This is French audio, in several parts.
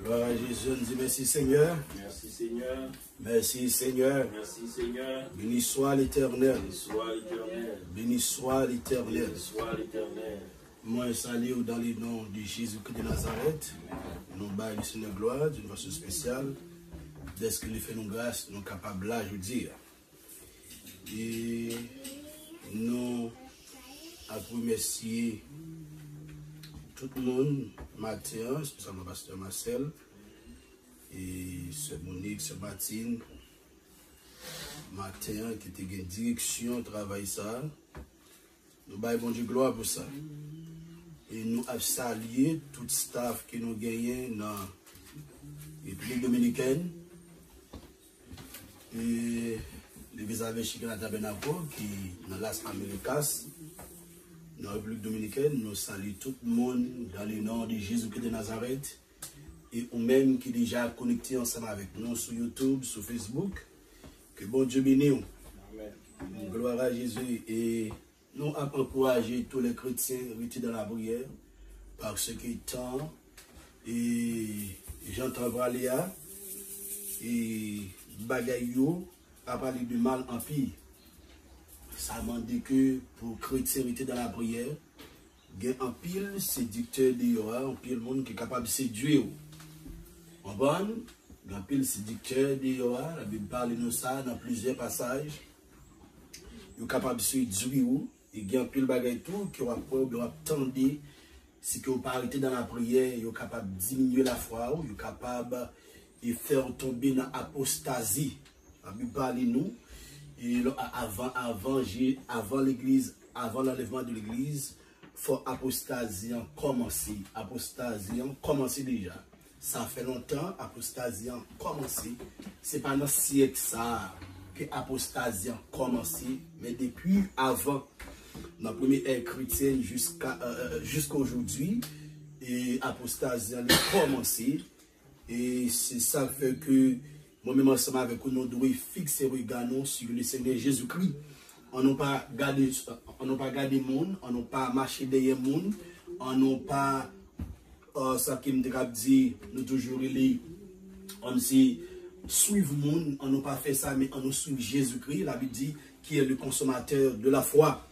Gloire à Jésus, on dit merci Seigneur. Merci Seigneur. Merci Seigneur. Merci Seigneur. Béni soit l'Éternel. Béni soit l'Éternel. Béni soit l'Éternel. Béni soit l'Éternel. Moi, salue dans les noms de Jésus-Christ de Nazareth. Nous baillons le Seigneur gloire d'une façon spéciale. Dès ce qu'il fait nous grâce, nous sommes capables là, je veux dire. Et nous avons remercié tout le monde, matin, spécialement Pasteur Marcel, et ce Monique, ce Martine, matin, qui était en direction, travail ça. Nous baillons bon Dieu gloire pour ça. Et nous avons salué tout le staff qui nous gagne dans la République dominicaine. Et les vis-à-vis Chicana Tabernacle qui dans l'As Américas, dans la République dominicaine, nous saluons tout le monde dans le nom de Jésus-Christ de Nazareth. Et ou même qui déjà connecté ensemble avec nous sur YouTube, sur Facebook. Que bon Dieu bénisse. Amen. Gloire à Jésus. Et nous avons encouragé tous les chrétiens à rester dans la prière. Parce que temps et j'entends parler et bagaillot a parlé de mal en pire. Ça m'a dit que pour chrétien rester dans la prière, il y a un pile séducteur de Yoa, un pile monde qui est capable de séduire. En bonne, il y a un pile séducteur de Yoa, la Bible parle de ça dans plusieurs passages. Il est capable de séduire. Il y a un pile bagaille tout qui va attendre. Si vous ne arrêtez dans la prière, vous êtes capable de diminuer la foi, vous êtes capable de faire tomber dans l'apostasie. La Bible parle de nous. Et avant l'église, avant l'enlèvement de l'église, il faut apostasie en commencer. Apostasie en commencer déjà. Ça fait longtemps, apostasie en commencer. Ce n'est pas dans le siècle ça que apostasie en commencer, mais depuis avant. Dans la première ère chrétienne jusqu'à aujourd'hui, et apostasie a commencé. Et c'est ça qui fait que moi-même ensemble avec nous, nous devons fixer le regard sur le Seigneur Jésus-Christ. On n'a pas gardé le monde, on n'a pas marché derrière le monde, on n'a pas, ça qui me dit, nous toujours on s'y suivre le monde, on n'a pas fait ça, mais on nous suit Jésus-Christ, la Bible dit, qui est le consommateur de la foi.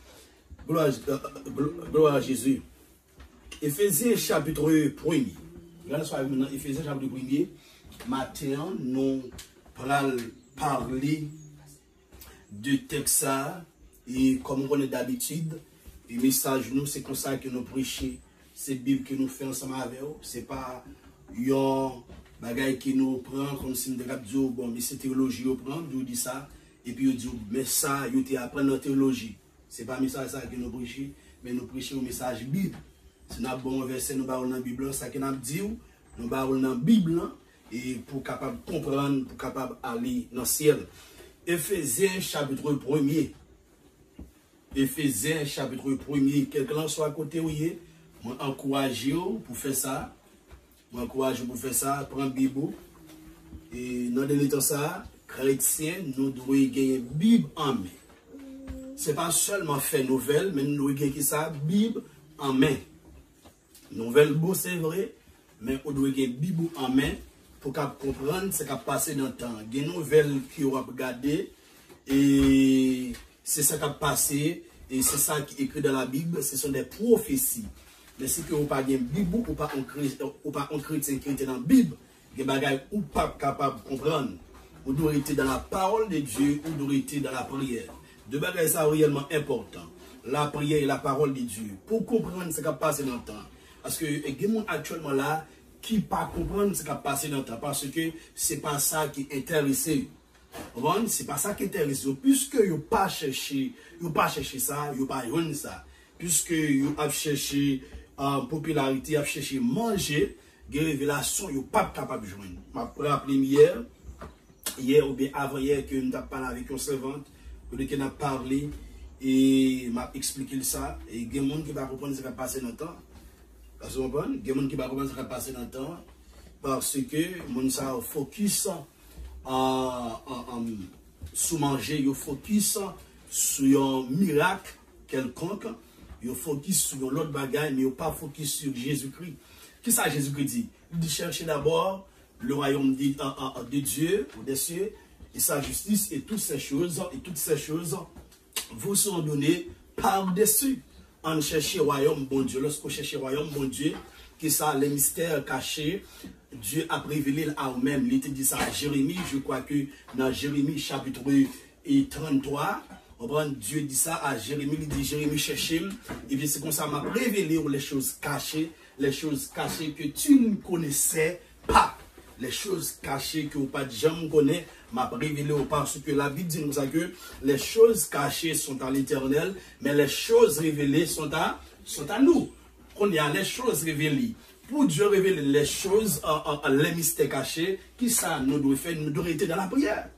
Gloire à Jésus. Éphésiens chapitre 1er. Regardez maintenant, Éphésiens chapitre 1er. Matin, nous allons parler de texte et comme on est d'habitude, le message nous, c'est comme ça que nous prêchons. C'est la Bible que nous faisons ensemble avec vous. Ce n'est pas un bagage qui nous prend comme si nous disions, bon, mais c'est théologie, on prend, nous dit ça, et puis on dit, mais ça, vous apprenez la théologie. Ce n'est pas un message que nous prêchons, mais nous prêchons un message Bible. Si nous avons un bon verset, nous parlons dans la Bible, ça que nous dit, nous parlons dans la Bible, et pour capable comprendre, pour capable aller dans le ciel. Éphésiens chapitre 1er. Éphésiens chapitre 1er. Quelqu'un soit à côté, oui, moi encourage pour faire ça. Moi encourage pour faire ça, prendre la Bible. Et dans le temps ça, chrétiens, nous devons gagner la Bible en main. Ce n'est pas seulement faire nouvelle, mais nous devons gagner ça, Bible en main. Nouvelle beau, c'est vrai, mais on doit gagner Bible en main pour comprendre ce qui a passé dans le temps. Il y a des nouvelles qui ont regardé et c'est ça qui a passé et c'est ça qui est écrit dans la Bible. Ce sont des prophéties. Mais si vous n'avez pas de Bible ou pas un chrétien qui est dans la Bible, vous n'êtes pas capable de comprendre. Vous devez être dans la parole de Dieu ou vous devez être dans la prière. Deux bagages ça réellement important. La prière et la parole de Dieu. Pour comprendre ce qui a passé dans le temps. Parce que il y a des gens actuellement là qui ne pas comprendre ce qui a passé dans le temps. Parce que ce n'est pas ça qui intéresse. Ce n'est pas ça qui intéresse. Puisque ils n'ont pas cherché ça, ils n'ont pas eu ça. Puisque ils ont cherché popularité, ils ont cherché manger, des révélations, ils n'ont pas capable de joindre. Je me rappelle hier ou bien avant-hier que nous avons parlé avec une servante, qui a parlé et m'a expliqué ça. Et il y a des gens qui ne vont pas comprendre ce qui a passé dans le temps. Parce que il y a des gens qui ne vont pas comprendre ce qui a passé dans le temps. Parce que les gens focus sur manger, ils focus sur un miracle quelconque, ils focus sur l'autre bagaille, mais ils ne pas focus sur Jésus-Christ. Qu'est-ce que Jésus-Christ dit? il dit chercher d'abord le royaume de Dieu, ou des cieux, et sa justice, et toutes ces choses vous sont données par-dessus. On cherche le royaume, bon Dieu. Lorsqu'on cherche le royaume, bon Dieu, qui ça, les mystères cachés, Dieu a révélé à vous-même. Il était dit ça à Jérémie, je crois que dans Jérémie chapitre 33, Dieu dit ça à Jérémie, il dit Jérémie cherchez, et bien c'est comme ça m'a révélé les choses cachées que tu ne connaissais pas. Les choses cachées que vous pas jamais connaît, m'a révélé parce que la Bible dit nous que les choses cachées sont à l'Éternel, mais les choses révélées sont à nous. Qu'on y a les choses révélées. Pour Dieu révéler les choses, les mystères cachés, qui ça nous doit faire? Nous devons être dans la prière.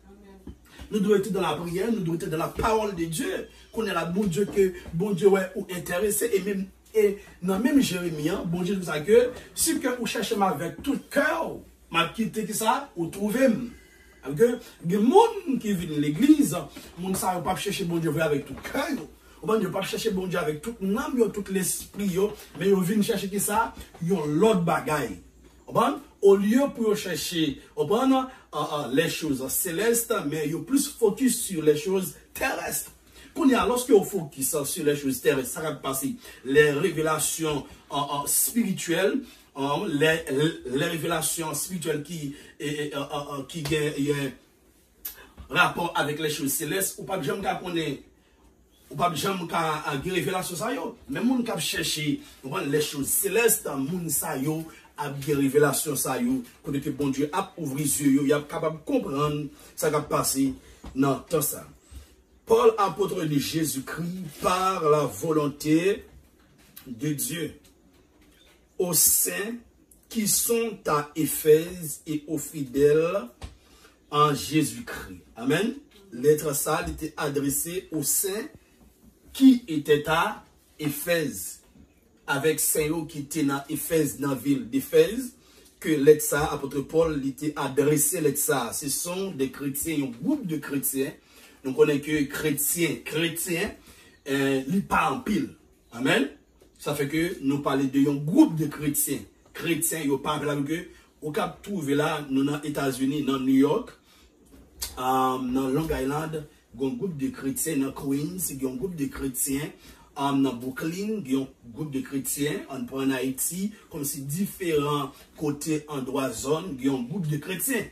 Nous devons être dans la prière, nous devons être dans la parole de Dieu. Qu'on est là, bon Dieu, que bon Dieu est intéressé. Et dans même Jérémie, bon Dieu dit ça que si vous cherchez avec tout cœur, m'a quitté qui ça, ou trouvez. Parce que les gens qui viennent de l'église, les gens ne savent pas chercher bon Dieu avec tout cœur. Ils ne pas chercher bon Dieu avec toute l'âme, tout l'esprit, mais ils viennent chercher qui ça, ils ont l'autre bagaille. Au lieu pour chercher les choses célestes, mais ils ont plus focus sur les choses terrestres. Lorsque vous focus sur les choses terrestres, ça va passer les révélations spirituelles. Les révélations spirituelles qui ont rapport avec les choses célestes, ou pas de jamais connaître, ou pas de jamais des révélations ça yo, mais moun k'ap chercher les choses célestes, moun sa yo a des révélations ça yo, que bon Dieu a ouvert les yeux, il est capable de comprendre ça qui a passé dans tout ça. Paul, apôtre de Jésus-Christ, par la volonté de Dieu, aux saints qui sont à Éphèse et aux fidèles en Jésus-Christ. Amen. Lettre ça était adressée aux saints qui étaient à Éphèse. Avec saint qui étaient à Éphèse, dans la ville d'Éphèse, que lettre ça, apôtre Paul, était adressé lettre ça. Ce sont des chrétiens, un groupe de chrétiens. Donc on est que chrétiens, ils parlent en pile. Amen. Ça fait que nous parlons d'un groupe de chrétiens. Chrétiens, ils parlent avec eux. Au cap trouvé là, nous dans les États-Unis, dans New York, dans Long Island, il y a un groupe de chrétiens dans Queens, il y a un groupe de chrétiens dans Brooklyn, il y a un groupe de chrétiens en Haïti, comme si différents côtés, endroits, zones, il y a un groupe de chrétiens.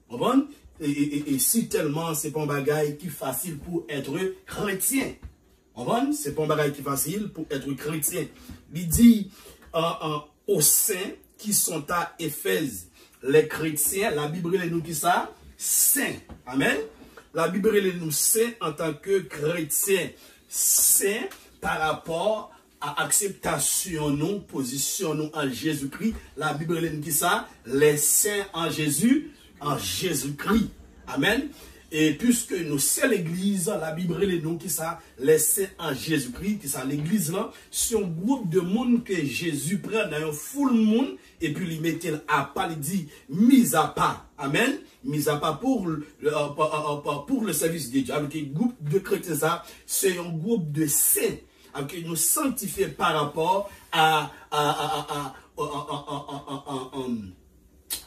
Vous comprenez? Et si tellement c'est pas un bagage qui est facile pour être chrétien. C'est pas un bagage qui est facile pour être chrétien. Il dit aux saints qui sont à Éphèse, les chrétiens, la Bible nous dit ça, saints. Amen. La Bible nous saints en tant que chrétiens, saints par rapport à acceptation, nous, position nous en Jésus-Christ. La Bible nous dit ça, les saints en Jésus-Christ. Amen. Et puisque nous c'est l'église, la Bible nous qui ça, les saints en Jésus-Christ, qui ça l'église là, c'est un groupe de monde que Jésus prend dans un full monde et puis il met à part, il dit mis à part. Amen. Mis à part pour le service de Dieu. Alors que le groupe de chrétiens ça, c'est un groupe de saints. Alors que nous sanctifions par rapport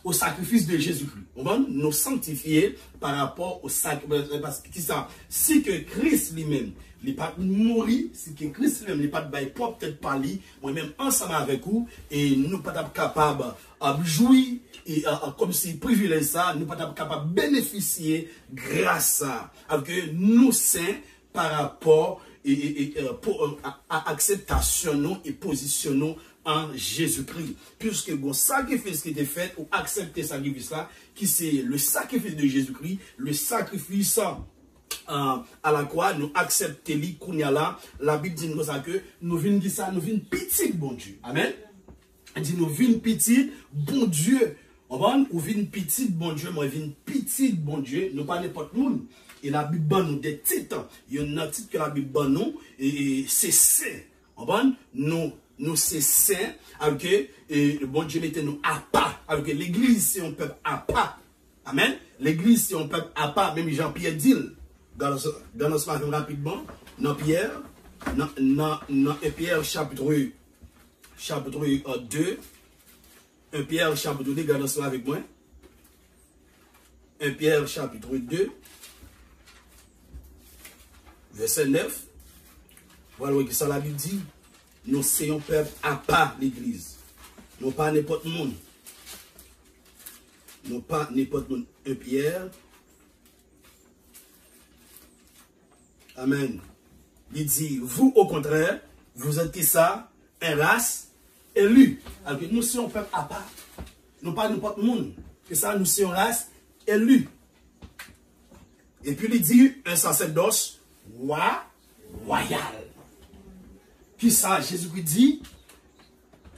au sacrifice de Jésus-Christ. On va nous sanctifier par rapport au sacrifice. Parce que ça, si que Christ lui-même, il n'est pas mourir, si que Christ lui-même n'est pas de bail propre, peut-être pas lui, moi-même ensemble avec vous, et nous ne sommes pas capables de jouir, et comme si privilège ça, nous ne sommes pas capables de bénéficier grâce à que nous saints par rapport à acceptation nous et position nous en Jésus-Christ. Puisque le sacrifice qui était fait, ou accepter ce sacrifice-là, qui c'est le sacrifice de Jésus-Christ, le sacrifice à la croix, nous acceptons là, la Bible dit nous ça que nous venons dire ça, nous venons petit bon Dieu. Amen. Elle dit nous venons petit bon Dieu. Ou venons petit bon Dieu, moi venons petit bon Dieu, nous pas n'importe monde. Et la Bible ban nous des titres. Il y a un titre que la Bible ban nous, et c'est saint. Nous c'est saint, avec le bon Dieu mettez nous à part. Avec l'église, c'est un peuple à part. Amen. L'église, c'est un peuple à part. Même Jean-Pierre dit, dans ce matin rapidement, dans Pierre, dans Pierre chapitre 2, 1 Pierre chapitre 2, regardez cela avec moi. 1 Pierre chapitre 2, verset 9. Voilà ce que ça la Bible dit. Nous sommes peuple à part l'église. Nous pas n'importe monde. Nous pas n'importe monde. 1 Pierre. Amen. Il dit, vous au contraire, vous êtes qui ça? Un race élue. Alors que nous sommes peuple à part. Nous pas n'importe monde. Que ça, nous sommes race élue. Et puis il dit, un sacerdoce royal. Qui ça, Jésus-Christ dit,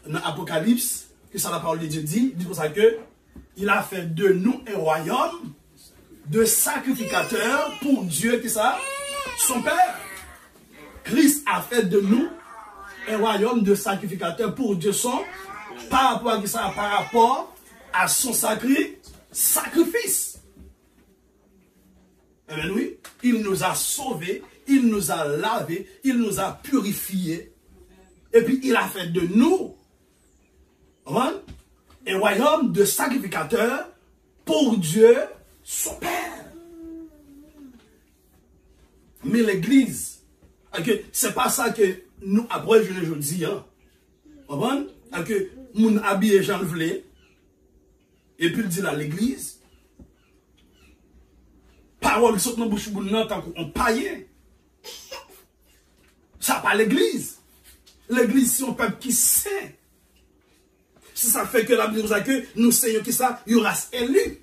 dans l'Apocalypse, que ça la parole de Dieu dit pour ça que il a fait de nous un royaume de sacrificateurs pour Dieu, qui ça, son Père. Christ a fait de nous un royaume de sacrificateurs pour Dieu son, par rapport à ça, par rapport à son sacrifice. Eh bien oui, il nous a sauvés, il nous a lavés, il nous a purifiés. Et puis il a fait de nous un royaume de sacrificateurs pour Dieu, son Père. Mais l'église, c'est pas ça que nous, après je le dis, hein. Que nous habillons Jean Vlé, et puis il dit là, l'église, parole qui saute dans la bouche tant qu'on païen. Ça pas l'église. L'église, c'est un peuple qui sait. Si ça fait que la Bible nous a que nous seigneurs qui ça, il y aura élu.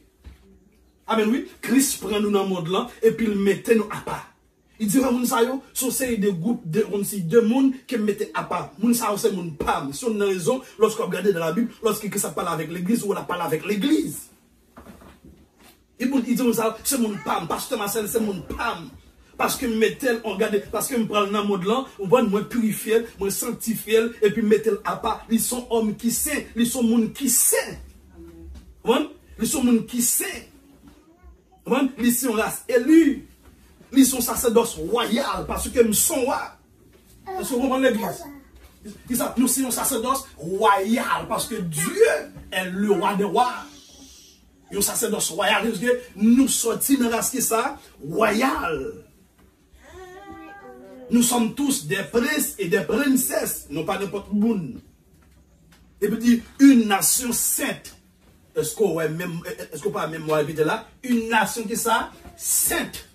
Amen, oui. Christ prend nous dans le monde là, et puis il mettait nous à part. Il dit, moun sa yo, son c'est des groupes de monde qui mettent à part. Moun sa yo, c'est moun pam. Si on a raison, lorsqu'on regarde dans la Bible, lorsqu'il ça parle avec l'église, ou on parle avec l'église. Il dit, c'est mon pam. Pasteur Marcel, c'est mon pam. Parce que mettez on regarde, parce que me prend dans le monde là, on va moi purifier, moi sanctifier, et puis mettez à part. Ils sont hommes qui saint, ils sont monde qui saint. Ils sont monde qui saint. Ils sont race élue. Ils sont sacerdoce royal parce que nous sommes rois. Est-ce que vous comprenez l'église? Nous sommes sacerdoce royal parce que Dieu est le roi des rois. Nous sommes sacerdoce royal parce que nous sortis de la race qui ça royal. Nous sommes tous des princes et des princesses, non pas n'importe monde. Et puis une nation sainte. Est-ce qu'on pas même moi répéter là? Une nation qui ça sainte.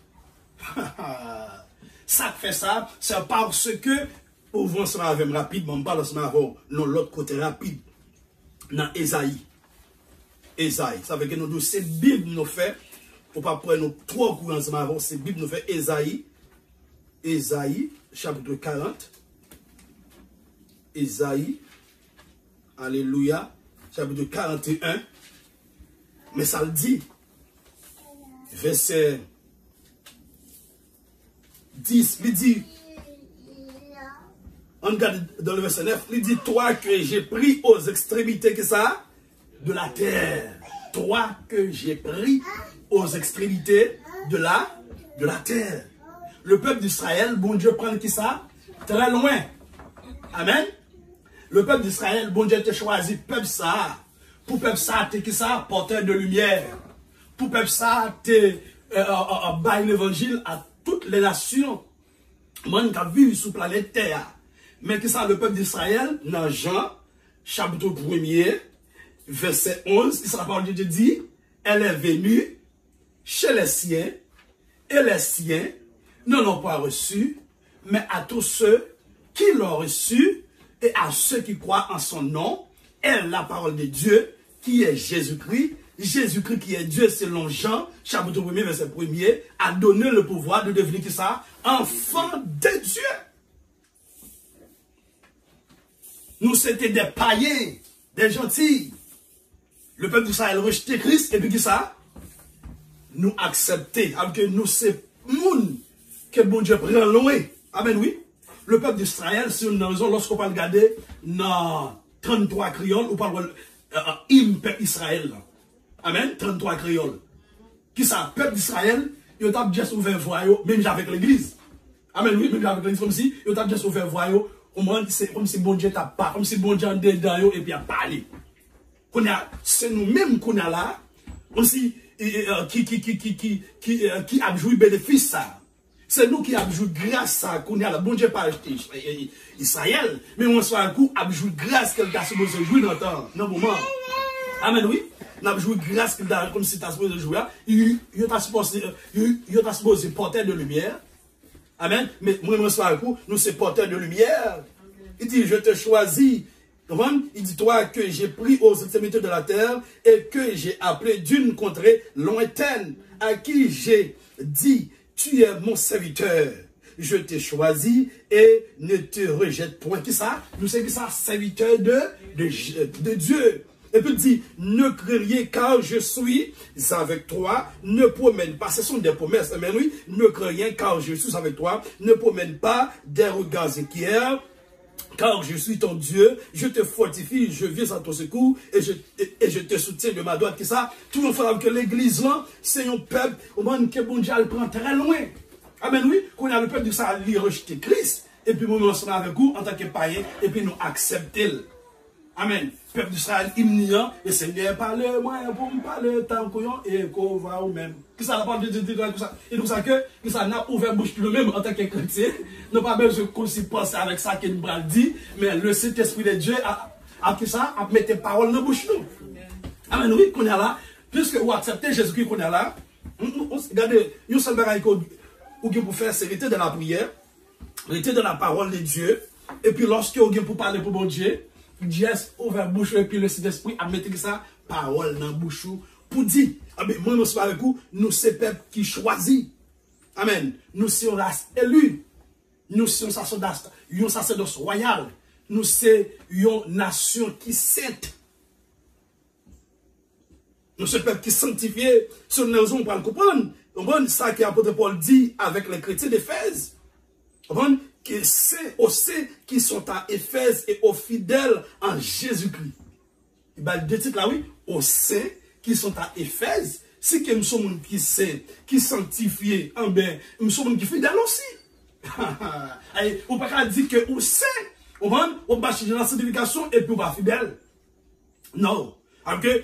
Ça fait ça, c'est parce que, pour vous ensemble avec rapidement, on parle ensemble avec l'autre côté rapide, dans Esaïe. Esaïe, ça veut dire que nous, c'est Bible nous fait, pour pas prendre nous trop courants ensemble avec, c'est Bible nous fait Esaïe, Esaïe, chapitre 40, Esaïe, alléluia, chapitre 41, mais ça le dit, verset 10, il dit, on regarde dans le verset 9, il dit, toi que j'ai pris aux extrémités que ça, de la terre. Toi que j'ai pris aux extrémités de la terre. Le peuple d'Israël, bon Dieu prend qui ça? Très loin. Amen. Le peuple d'Israël, bon Dieu t'a choisi, peuple ça. Pour peuple ça, t'es qui ça? Porteur de lumière. Pour peuple ça, t'es bail l'évangile à toutes les nations, monde qui vivent sur la planète Terre. Mais que ça, le peuple d'Israël, dans Jean, chapitre 1er, verset 11, la parole de Dieu dit, elle est venue chez les siens, et les siens ne l'ont pas reçu, mais à tous ceux qui l'ont reçu, et à ceux qui croient en son nom, elle, la parole de Dieu, qui est Jésus-Christ, Jésus-Christ qui est Dieu selon Jean, chapitre 1er, verset 1er, a donné le pouvoir de devenir qui ça? Enfant de Dieu. Nous c'était des païens, des gentils. Le peuple d'Israël rejeté Christ et puis qui ça? Nous accepter. Alors que nous c'est monde que bon Dieu prend loin. Amen, oui. Le peuple d'Israël, c'est une raison lorsqu'on va regarder dans 33 créoles, on parle peuple Israël. Amen, 33 créoles. Qui ça, peuple d'Israël, il a déjà ouvert voie, même avec l'église. Amen, oui, même avec l'église, comme si il a déjà ouvert voie, c'est comme si bon Dieu t'a pas, comme si bon Dieu en dedans et puis a parlé. C'est nous-mêmes qu'on a là, aussi, qui a joué bénéfice ça. C'est nous qui avons joué grâce à qu'on a là. Bon Dieu pas acheté Israël, mais on soit un coup, a joué grâce qu'elle a supposé jouer dans le moment. Amen, oui. On a joué grâce qu'elle a, comme si tu as supposé jouer. Il a supposé porter de lumière. Amen. Mais moi, on soit un coup, nous c'est porteur de lumière. Il dit, je te choisis. Il dit, toi que j'ai pris aux extrémités de la terre et que j'ai appelé d'une contrée lointaine, à qui j'ai dit, tu es mon serviteur. Je t'ai choisi et ne te rejette point. Qui ça? Nous savons que ça, serviteur de Dieu. Et puis il dit, ne crains rien car je suis avec toi, ne promène pas, ce sont des promesses, mais oui, ne crains rien car je suis avec toi, ne promène pas des regards inquiets, car je suis ton Dieu, je te fortifie, je viens à ton secours et je te soutiens de ma droite. Qui ça? Tout le monde que l'église là, c'est un peuple, au moment que bon Dieu le prend très loin. Amen, oui, qu'on a le peuple de ça, lui rejeter Christ, et puis nous sommes avec vous en tant que païens, et puis nous accepter. Amen. Peuple d'Israël hymniant, et Seigneur, parle-moi pour me parler tant qu'on et qu'on va ou même. Que ça n'a pas de ça. Et donc ça que ça n'a ouvert bouche tout le même en tant que chrétien. Nous pas besoin qu'on s'y pense avec ça qu'il nous a dit, mais le Saint-Esprit de Dieu a fait ça, a mis tes paroles dans la bouche nous. Amen, oui, qu'on est là. Puisque vous acceptez Jésus-Christ qu'on est là, regardez, une seule bagaille qu'on pour faire, c'est rester dans la prière, rester dans la parole de Dieu, et puis lorsque vous pour parler pour bon Dieu, Dieu ouvert bouche et puis le Saint-Esprit a mis ça, parole dans la bouche pour dire, ah ben, moi, nous sommes avec vous, nous sommes peuple qui choisit. Amen. Nous sommes race élue. Nous sommes un sacerdoce royal. Nous sommes une nation qui sainte. Nous sommes peuple qui sanctifié. Sur une raison, on peut le comprendre. On voit ça que l'apôtre Paul dit avec les chrétiens d'Éphèse. On voit que c'est aussi qui sont à Éphèse et aux fidèles en Jésus-Christ. Il y a deux titres là, oui. Aux saints qui sont à Éphèse, c'est que nous sommes qui saints, qui sanctifiés, en bien, nous sommes qui fidèles aussi. On ne peut pas dire que aux saints, on va dans la sanctification et puis on va fidèle. Non. Alors que,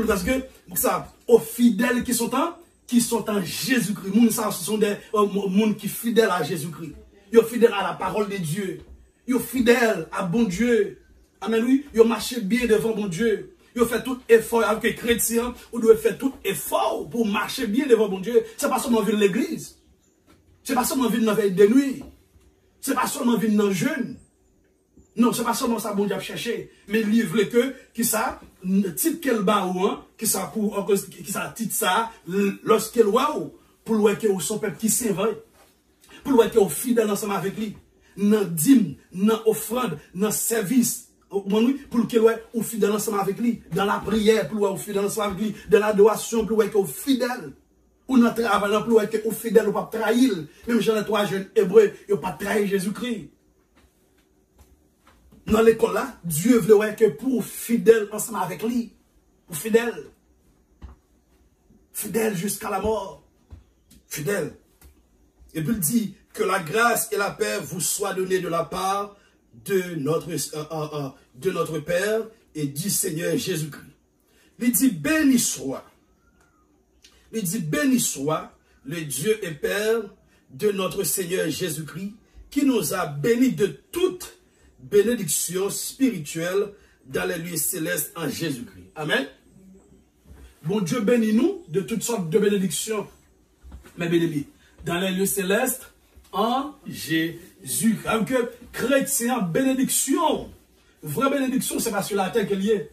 parce que, ça, aux fidèles qui sont en Jésus-Christ. Ce sont des gens qui sont fidèles à Jésus-Christ. Ils sont fidèles à la parole de Dieu. Ils sont fidèles à bon Dieu. Amen, oui. Ils marchent bien devant bon Dieu. Ils fait tout effort avec les chrétiens. Ils doivent faire tout effort pour marcher bien devant bon Dieu. Ce n'est pas seulement venir l'église. Ce n'est pas seulement venir dans la veille de nuit. Ce n'est pas seulement venir dans le jeûne. Non, ce n'est pas seulement ça bon Dieu a cherché. Mais il veut que ça, titre qu'elle bat ou que ça pour que ça titre ça lorsqu'elle voit pour le que son peuple qui s'invente. Pour le que est fidèle ensemble avec lui. Dans dîme, dans offrande, dans service. Pour que est fidèle ensemble avec lui. Dans la prière, pour le fidèle ensemble avec lui. Dans l'adoration, pour le que est fidèle. Ou dans le travail, pour le que est fidèle, ou pas trahir. Même chez les trois jeunes hébreux, ils n'ont pas trahi Jésus-Christ. Dans l'école là, Dieu voulait que pour fidèle ensemble avec lui. Pour fidèle. Fidèle jusqu'à la mort. Fidèle. Et puis il dit que la grâce et la paix vous soient données de la part de notre Père et du Seigneur Jésus-Christ. Il dit béni soit. Il dit béni soit le Dieu et Père de notre Seigneur Jésus-Christ qui nous a bénis de toute bénédiction spirituelle dans les lieux célestes en Jésus-Christ. Amen. Bon Dieu bénit nous de toutes sortes de bénédictions. Mais bénis dans les lieux célestes en Jésus. Alors que chrétien, bénédiction. Vraie bénédiction, c'est pas sur la terre qu'elle y est.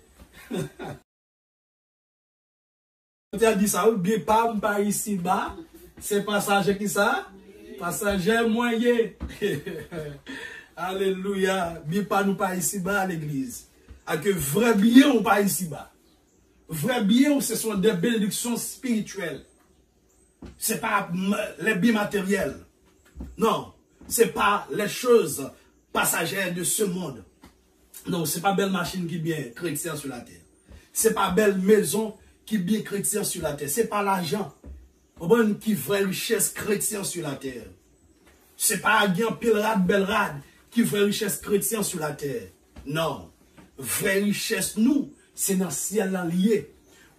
Tu as dit ça, bien pas ici bas. C'est passager qui ça? Passager moyen. Alléluia. Bien pas nous pas ici bas à l'église. Alors que vrai bien ou pas ici bas. Vrai bien, ce sont des bénédictions spirituelles. Ce n'est pas les biens matériels. Non, ce n'est pas les choses passagères de ce monde. Non, ce n'est pas belle machine qui est bien chrétien sur la terre. Ce n'est pas belle maison qui est bien chrétien sur la terre. Ce n'est pas l'argent qui est vraie richesse chrétienne sur la terre. Ce n'est pas un pile rade, belle rade qui est vraie richesse chrétienne sur la terre. Non, vraie richesse nous, c'est dans le ciel là lié.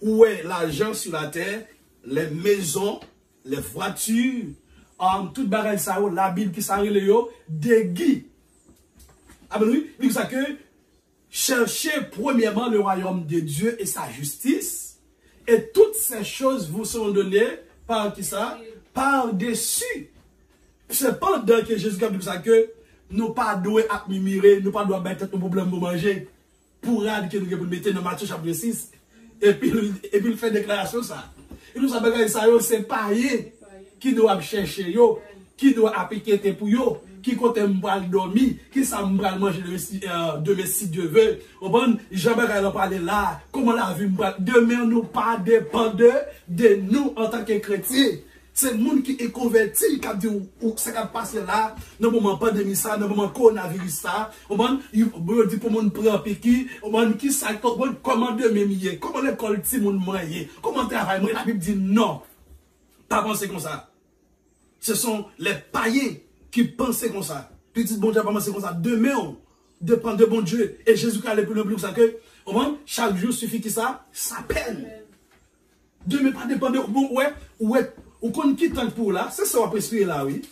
Où est l'argent sur la terre, les maisons, les voitures, tout bagage ça, la Bible qui s'arrête des guides. Ah ben oui, il dit ça que cherchez premièrement le royaume de Dieu et sa justice, et toutes ces choses vous seront données par qui ça? Par-dessus. C'est pendant que Jésus a dit ça que nous pas doués à mimirer, nous pas doués à mettre nos problèmes pour manger, pour que nous pour mettre dans Matthieu chapitre 6, et puis il fait déclaration ça. Et nous savons que ça, c'est païen qui doit chercher, qui doit appliquer pour eux, qui compte m'bral dormir, qui ça m'bral manger demain si Dieu veut. Au bon, Jean-Baptiste a parlé là, comment la vie m'bral. Demain, nous pas dépendre de nous en tant que chrétiens. C'est le monde qui est converti, qui a dit, où ça va passer là, dans le moment pandémie ça, dans le moment coronavirus ça, au moment, il dit pour mon prendre piqui, au moment qui ça, comment demain mieux, comment l'école ti mon moyen, comment travailler, la Bible dit non. Pas penser comme ça. Ce sont les païens qui pensaient comme ça. Petit bon Dieu pas penser comme ça. Demain, on dépend de bon Dieu. Et Jésus qui a le plus comme ça que, au moins, chaque jour suffit que ça peine. Demain, pas dépendre. Bon, ouais, ou qu'on quitte un pour là, c'est ça qu'on va respirer là, oui.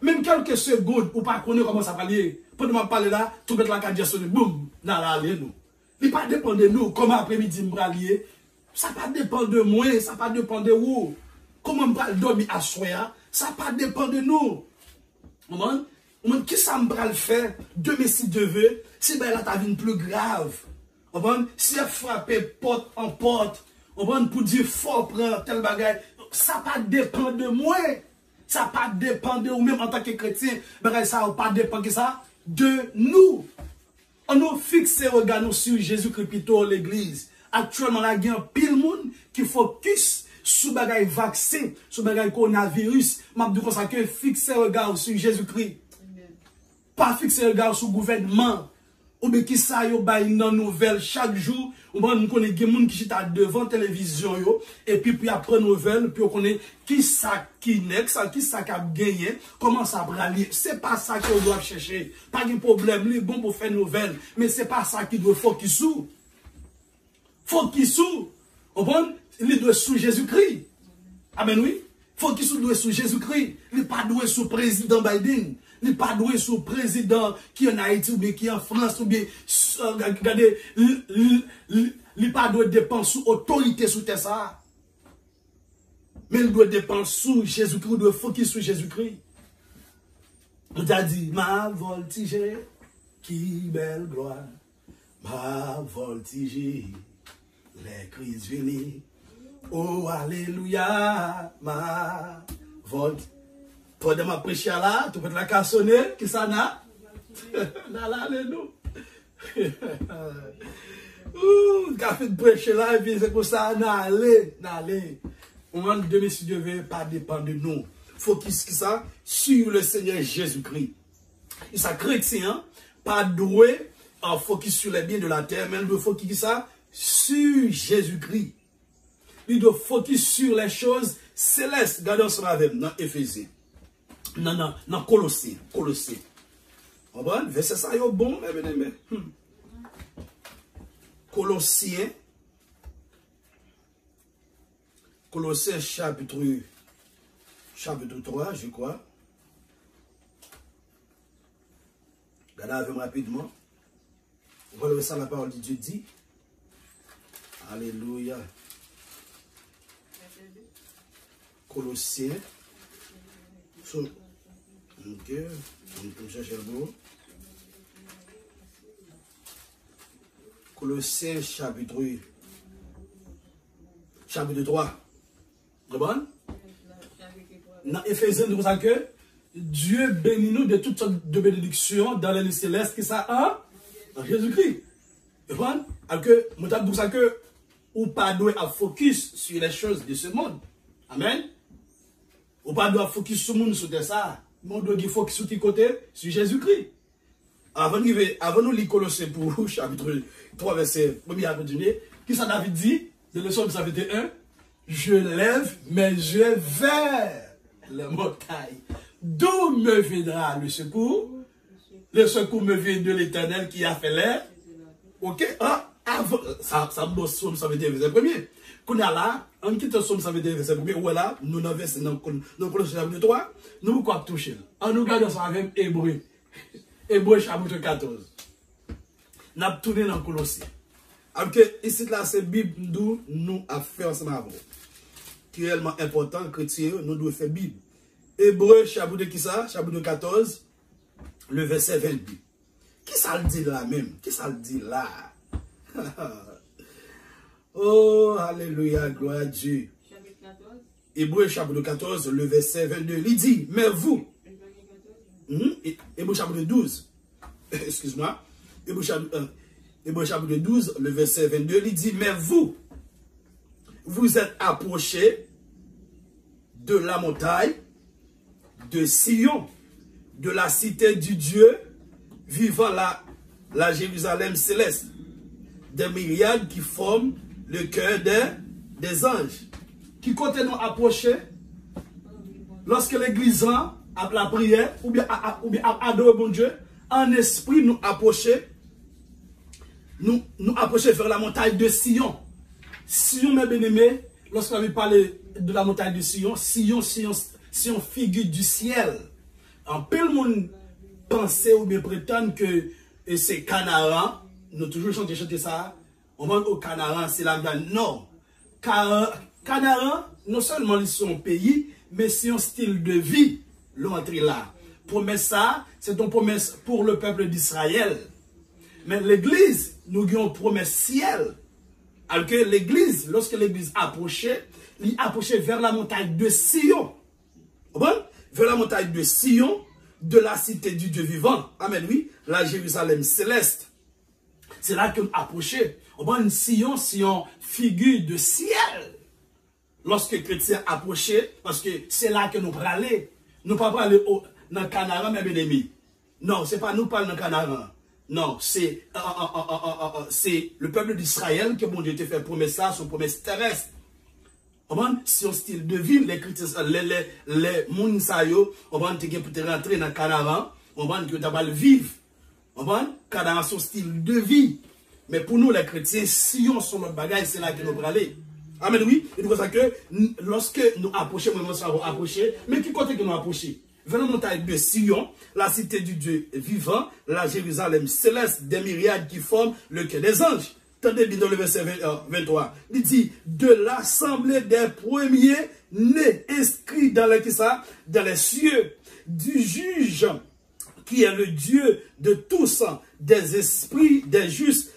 Même quelques secondes, ou pas connaître comment ça va aller. Pendant que parler là, tout mettre la carte sonner, boum, là, aller nous. Il pas dépend de nous, comment après-midi me rallier. Ça pas dépend de moi, ça pas dépend de vous. Comment me dormir à soir, ça pas dépend de nous. Qui ça me faire demain si Dieu veut, si ben là ta vie plus grave. Si elle frappe porte en porte, pour dire fort prendre tel bagage, ça pas dépend de moi. Ça pas dépend de vous même en tant que chrétien, ben ça pas dépend que ça de nous. On nous fixe et regarde sur Jésus-Christ plutôt l'église. Actuellement là, il y a un pile monde qui focus sous bagay vaccin, sous bagay coronavirus, m'a dit comme ça que fixer regard sur Jésus-Christ. Pas fixer regard sur le gouvernement. Ou bien qui ça yo bay une nouvelle chaque jour, ou bien nous connaît des gens qui sont devant la télévision yo, et puis après nouvelle, puis on connaît qui ça qui next, qui ça qui a gagné, comment ça bralier. C'est pas ça qu'on doit chercher. Pas de problème, les bon pour faire nouvelle, mais c'est pas ça qui doit focus sur. Focus sur. Il doit sous Jésus-Christ. Amen, oui. Faut qu'il soit doué sous Jésus-Christ. Il n'est pas doué sous le président Biden. Il n'est pas doué sous le président qui est en Haïti ou bien qui est en France ou bien, regardez, il n'est pas doué dépendre sous autorité sous ça. Mais il doit dépendre sous Jésus-Christ. Il doit focus sur Jésus-Christ. On t'a dit, ma voltige, qui belle gloire. Ma voltige, les crises viennent. Oh, alléluia, ma volte. Pendant ma prêche là, tu peux te la cassonner, qui ça n'a? Là, alléluia. Ouh, café de prêche là, et puis c'est pour ça, n'allez. On va demain, si Dieu veut, pas dépendre de nous. Focus qui ça? Sur le Seigneur Jésus-Christ. Et ça, chrétien, pas doué en focus sur les biens de la terre, mais il doit focus qui ça? Sur Jésus-Christ. Il doit focus sur les choses célestes. Regardons ça avec dans Éphésiens. Non, Colossiens. Verset ça, est bon, mes bien-aimés. Colossiens chapitre 3, je crois. Regardez avec rapidement. Voilà ça, la parole de Dieu dit. Alléluia. Colossiens. Ok, on peut chercher le mot. Colossiens chapitre 3. C'est bon? Dans Éphésiens, nous disons que Dieu bénit nous de toutes sortes de bénédictions dans les célestes qui ça en Jésus-Christ. C'est bon? Alors que, nous disons que ou pas doit focus sur les choses de ce monde. Amen. Ou pas doit focus sur le monde sur ça. On doit focus sur qui côté? Sur Jésus-Christ. Avant nous lire Colossiens pour chapitre 3, verset 1er à continuer, qui ça David dit, de le psaume 1, je lève mes yeux vers les montagnes. D'où me viendra le secours? Le secours me vient de l'Éternel qui a fait l'air. Ok? avant, ça bosse Somme 121, verset 1er. Qu'on a là, on quitte Somme 121, verset 1er, ou là, nous n'avons versé dans Colossiens chapitre 3, nous quoi toucher. On nous garde ça avec Hébreu. Hébreu chapitre 14. Nous avons tourné dans Colossiens. Alors que ici, là, c'est Bible d'où nous avons fait ensemble avant. Qui est réellement important, chrétien, nous devons faire Bible. Hébreu chapitre qui ça? Chapitre 14, le verset 22. Qui ça le dit là même? Qui ça le dit là? Oh, alléluia, gloire à Dieu. Chapitre 14. Hébreu chapitre 14, le verset 22. Il dit, mais vous. Hébreu chapitre 12. Excuse-moi. Hébreu chapitre 12, le verset 22. Il dit, mais vous êtes approchés de la montagne, de Sion, de la cité du Dieu, vivant la Jérusalem céleste, des myriades qui forment le cœur des anges. Qui comptent nous approcher lorsque l'église a la prière, ou bien adorer bon Dieu, en esprit nous approcher vers la montagne de Sion. Sion, mes bien-aimés, lorsqu'on va parler de la montagne de Sion, Sion figure du ciel. En peu le monde penser ou bien prétendre que c'est Canaan. Nous toujours chanter ça. On va au Canaan, c'est la même. Non. Canaan, non seulement ils sont un pays, mais c'est un style de vie, l'entrée là. Promesse ça, c'est une promesse pour le peuple d'Israël. Mais l'église, nous avons une promesse ciel. Alors que l'église, lorsque l'église approchait, il approchait vers la montagne de Sion. Bon? Vers la montagne de Sion, de la cité du Dieu vivant. Amen, oui. La Jérusalem céleste. C'est là que nous approchons. Bon, Sion, figure de ciel. Lorsque les chrétiens approchaient, parce que c'est là que nous parlons. Nous ne parlons pas dans le Canaan, mes bien-aimés. Non, ce n'est pas nous parlons dans le Canaan. Non, c'est le peuple d'Israël que bon Dieu te fait promesse ça, son promesse terrestre. Si on style de vie, les chrétiens, les mounsayo, on va te rentrer dans le Canaan, on va que tu vas le vivre. On va Canaan son style de vie. Mais pour nous, les chrétiens, si on sont notre bagage, c'est là que nous parlons. Amen, oui. Et c'est pour ça que lorsque nous approchons, nous allons approcher, mais qui côté que nous approchons? Vers la montagne de Sion, la cité du Dieu vivant, la Jérusalem céleste, des myriades qui forment le cœur des anges. Tendez bien dans le verset 23. Il dit, de l'assemblée des premiers nés inscrits dans les cieux, du juge qui est le Dieu de tous, des esprits, des justes,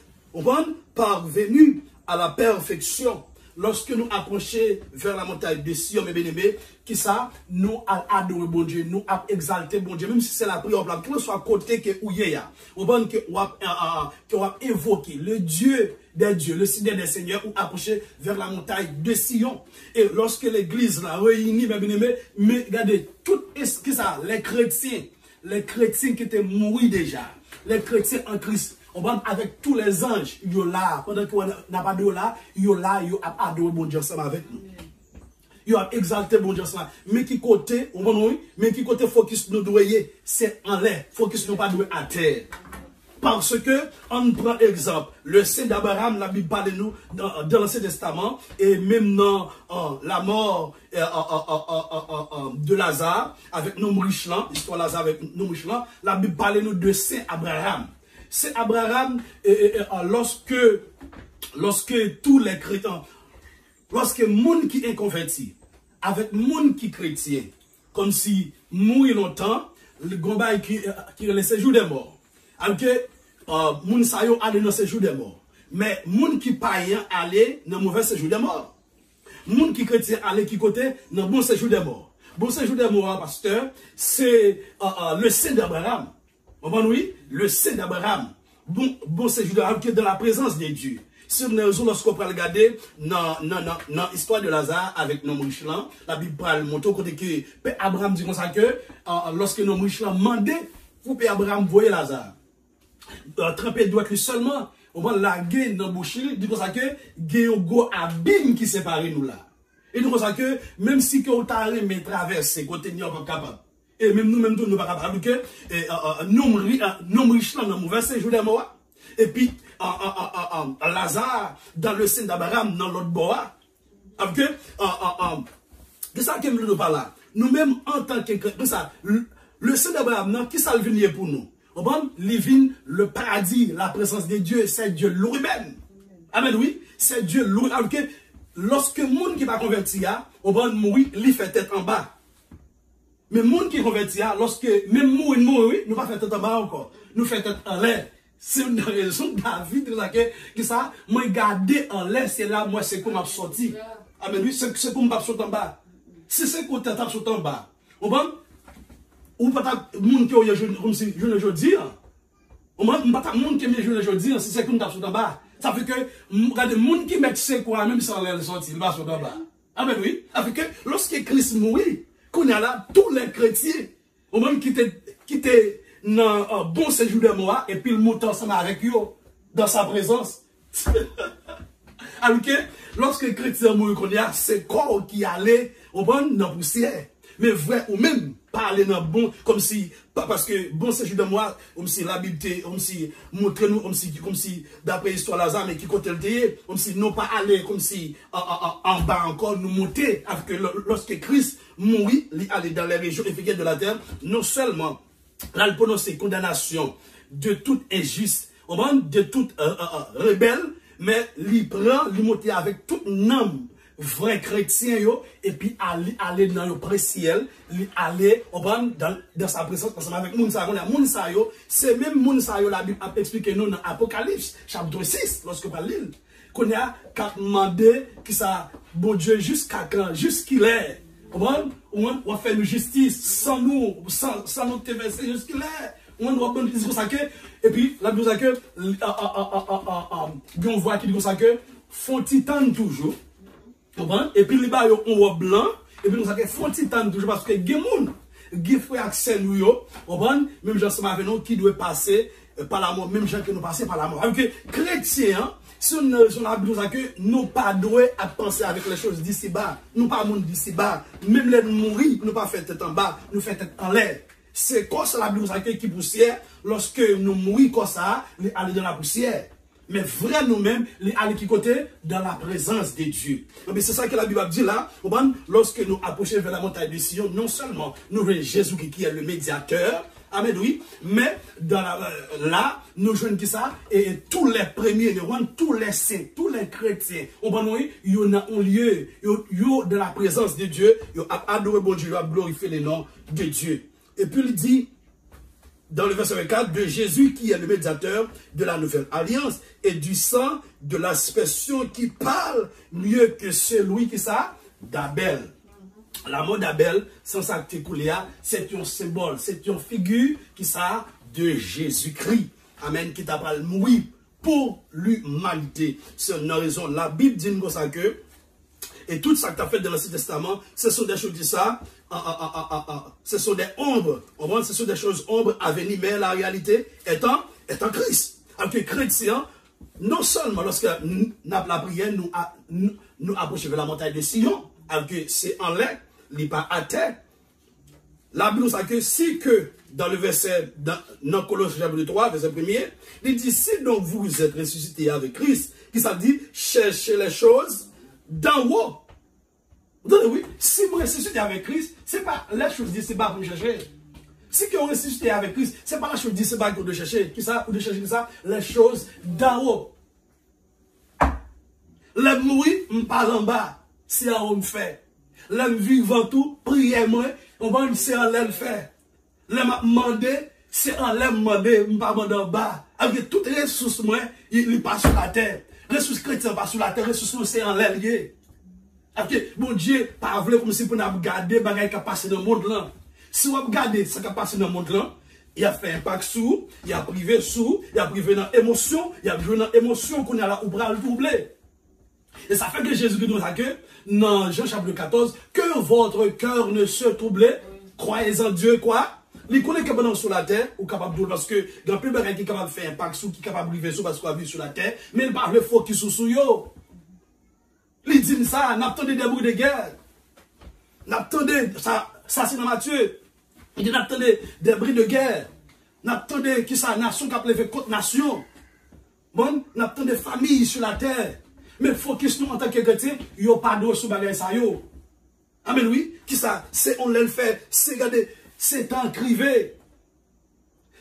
parvenus à la perfection. Lorsque nous approchons vers la montagne de Sion, mes bien-aimés, qui ça, nous adorons bon Dieu, nous exalter bon Dieu, même si c'est la prière, que soit côté que où il y a, que évoquer le Dieu des dieux, le Seigneur des seigneurs, ou approcher vers la montagne de Sion. Et lorsque l'église la réunit, mes bien-aimés, mais regardez, tout ce que ça, les chrétiens qui étaient morts déjà, les chrétiens en Christ, on va avec tous les anges, ils sont là, pendant qu'on n'a pas de là, ils sont là, ils ont adoré bon Dieu ensemble avec nous. Ils ont exalté bon Dieu ensemble. Mais qui côté, on va nous, mais qui côté focus nous doit c'est en l'air, focus nous pas doit à terre. Parce que, on prend exemple, le Saint d'Abraham, la Bible parle de nous dans l'Ancien Testament, et même dans la mort de Lazare, avec nos Mourichlan, l'histoire Lazare avec nos Mourichlan, la Bible parle de nous de Saint Abraham. C'est Abraham, lorsque tous les chrétiens, lorsque le monde qui est converti, avec le monde qui est chrétien, comme si mourir longtemps, le gombaï qui est le séjour des morts. Alors que moun sayo allé dans le séjour des morts. Mais moun qui païen allé dans le mauvais séjour des morts. Moun qui chrétien allé qui côté dans le bon séjour des morts. Bon séjour des morts, pasteur, c'est le Saint d'Abraham. Oui, le Saint d'Abraham, bon séjour d'Abraham qui est dans la présence de Dieu. Si nous lorsqu'on peut regarder dans l'histoire de Lazare avec nos Mourichlan, la Bible parle montre côté que Abraham dit comme ça que lorsque nos Mourichlan mandaient pour que Abraham voyait Lazare, tremper doit que seulement on va la guerre dans bouche, dit comme ça que il go abîme qui sépare nous là. Et dit comme ça que même si que on t'a mais traverser côté nous pas capable. Et même nous, nous ne sommes pas capables que nous riches dans le mauvais séjour des morts. Et puis, Lazare, dans le sein d'Abraham, dans l'autre bois. Avec c'est ça que nous parlons là. Nous-mêmes, en tant que chrétiens, le sein d'Abraham, qui ça le vient pour nous? Le paradis, la présence de Dieu, c'est Dieu lui-même. Amen, oui. C'est Dieu lui-même. Lorsque le monde qui va convertir, on va mourir, il fait tête en bas. Mais le monde qui convertit, lorsque même mourir, nous ne pas faire tête en bas encore. Nous faisons tête en l'air. C'est une raison David que ça, moi garder en l'air, c'est là, moi c'est comme m'a sorti. Amen, oui, c'est comme m'a sorti en bas. Si c'est qu'on t'a sorti en bas, on va, ou pas le monde qui est comme si je ne dis, on va pas le monde qui est je ne dis, si c'est qu'on t'a sorti en bas. Ça fait que, regardez, le monde qui met c'est quoi, même sans l'air sorti, il va sortir en bas. Amen, oui. Ça fait que, lorsque Christ mourit, qu'on a là, tous les chrétiens, au même qui étaient dans un bon séjour de moi, et puis le monte ensemble avec eux, dans sa présence. Alors que, lorsque le chrétien mourit, qu'on a, c'est corps qui allait, au bon, dans la poussière. Mais vrai, ou même, parler dans bon, comme si, parce que bon séjour de moi, comme si l'habileté, comme si, montre-nous, comme si, d'après l'histoire Lazare, mais qui côté le théâtre, comme si, non pas aller, comme si, en bas encore, nous monter, avec que lorsque Christ mourit, il allait dans les régions inférieures de la terre, non seulement, là, il prononce condamnation de toute injuste, de toute rebelle, mais il prend, il monte avec tout nom, vrai chrétien, et puis aller dans le pré-ciel, aller dans sa présence, ensemble avec Mounsa. C'est même Mounsa, la Bible a expliqué nous dans Apocalypse, chapitre 6, lorsque on parle l'île, qu'on a qu'à demander qui ça, bon Dieu, jusqu'à quand, jusqu'il est. On fait une justice sans nous TVC jusqu'il est. On doit prendre des consacrés. Et puis, la Bible dit que, on voit qu'il dit que, font titan toujours. Et puis, les bas, on voit blanc. Et puis, nous avons font titan toujours parce que, il y a des gens qui font accès nous, même gens avec nous qui doivent passer par la mort, même gens qui nous passent par la mort. Alors que, chrétiens, si on a besoin que nous pas doués à penser avec les choses d'ici bas, nous pas monde d'ici bas, même les mourir, nous pas faire tête en bas, nous faire tête en l'air. C'est comme ça la besoin qui poussière, lorsque nous mourons comme ça, les aller dans la poussière. Mais vrai nous-mêmes, les aller qui côté dans la présence de Dieu. C'est ça que la Bible dit là, lorsque nous approchons vers la montagne de Sion, non seulement nous voyons Jésus qui est le médiateur, amen, oui, mais là, nous jouons qui ça, et tous les premiers, tous les saints, tous les chrétiens, il y a un lieu, de la présence de Dieu, il y a adoré bon Dieu, il y a glorifié le nom de Dieu. Et puis il dit, dans le verset 24, de Jésus qui est le médiateur de la nouvelle alliance, et du sang de l'aspersion qui parle mieux que celui qui ça, d'Abel. La mort d'Abel, sans s'articuler, c'est un symbole, c'est une figure qui ça de Jésus-Christ. Amen, qui t'a parlé mourir pour l'humanité. C'est une raison. La Bible dit comme ça que, et tout ça que tu as fait dans l'Ancien Testament, ce sont des choses qui ça, ce sont des ombres. Ce sont des choses ombres à venir, mais la réalité est en Christ. Alors que chrétien, non seulement lorsque nous avons la prière, nous approchons vers la montagne de Sion, alors que c'est en l'air, il n'est pas à terre. La Bible nous dit que si que dans le verset, dans Colossiens chapitre 3, verset 1er, il dit, si donc vous êtes ressuscités avec Christ, qui ça dit, cherchez les choses d'en haut. Oui, si vous ressuscitez avec Christ, ce n'est pas la chose d'ici bas pour chercher. Si vous ressuscitez avec Christ, ce n'est pas la chose d'ici bas pour chercher. Qui ça, pour chercher ça, les choses d'en haut. L'homme mourir, on parle en bas. C'est en haut me fait. L'homme vivant tout, priez-moi, on va c'est en l'air fait. L'homme demandé, c'est en l'air demandé, on pas demander en bas. Avec toutes les ressources, moi, il passe sur la terre. Les ressources chrétiennes passent sur la terre, les ressources c'est en l'air lié. Avec bon Dieu, pas vrai comme si pour nous regarder les choses qui passent dans le monde là. Si on regarde ce qui passe dans le monde là, il a fait impact sur, il a privé sur, il a privé dans l'émotion, il a joué dans l'émotion qu'on a là au bras le doublé. Et ça fait que Jésus dit nous que dans Jean chapitre 14, que votre cœur ne se trouble, croyez en Dieu quoi. Il connaît que pendant sur la terre, ou capable de parce que il y a plus de gens qui est capable de faire impact sur, qui est capable de vivre sur parce qu'on vit sur la terre, mais il parle faux qui sont sous yo. Il dit ça, n'attendez des bruits de guerre. N'attendez, ça c'est dans Matthieu. Il dit n'attendez des bruits de guerre. N'attendez qui ça, nation qui a levé contre nation. Bon, nous avons des familles sur la terre. Mais focus nous en tant que chrétien, il n'y a pas d'eau sur bagay ça yo. Amen, oui. Qui ça? C'est on l'a fait. C'est regardez, c'est en crivé.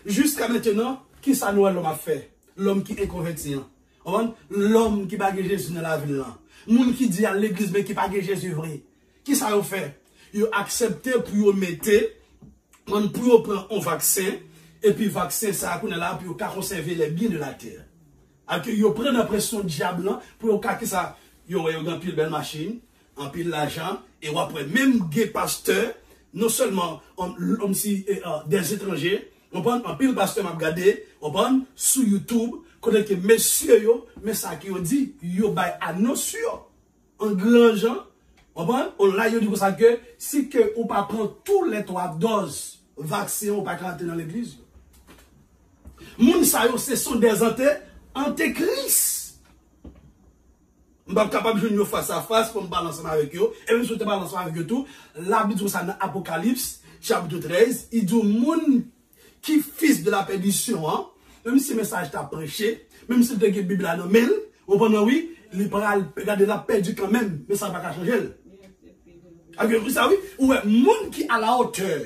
Jusqu'à maintenant, qui ça nous l'homme a fait? L'homme qui est converti. L'homme qui n'a pas Jésus dans la ville. Moun qui dit à l'église, mais qui n'a pas Jésus vrai. Qui ça a fait? Il a accepté pour mettre, pour prendre un vaccin, et puis vaccin, ça a là, pour conserver les biens de la terre. Ils prennent la pression diable pour que ça, ils ont une pile belle machine, un pile l'argent, et après, même des pasteurs, non seulement des étrangers, on prend un pile pasteur m'a regardé, on prend sur YouTube, connaît que messieurs mais ça qui ont dit, yo bay annonce en grand gens, on prend, on l'a dit comme ça que si que on pas prendre tous les 3 doses vaccins, on pas rentrer dans l'église. Moun sa yo, ce sont des antéchrist. Je ne suis pas capable de jouer face à face pour me balancer avec eux. Et même si je te balance avec eux tout, la Bible dans Apocalypse, chapitre 13, il dit moun qui fils de la perdition, hein, même si le message t'a prêché, même si tu as une Bible à nos mails, on prend oui, il peut regarder la perdu quand même, mais ça ne va pas changer. Vous savez, ouais, moun qui à la hauteur,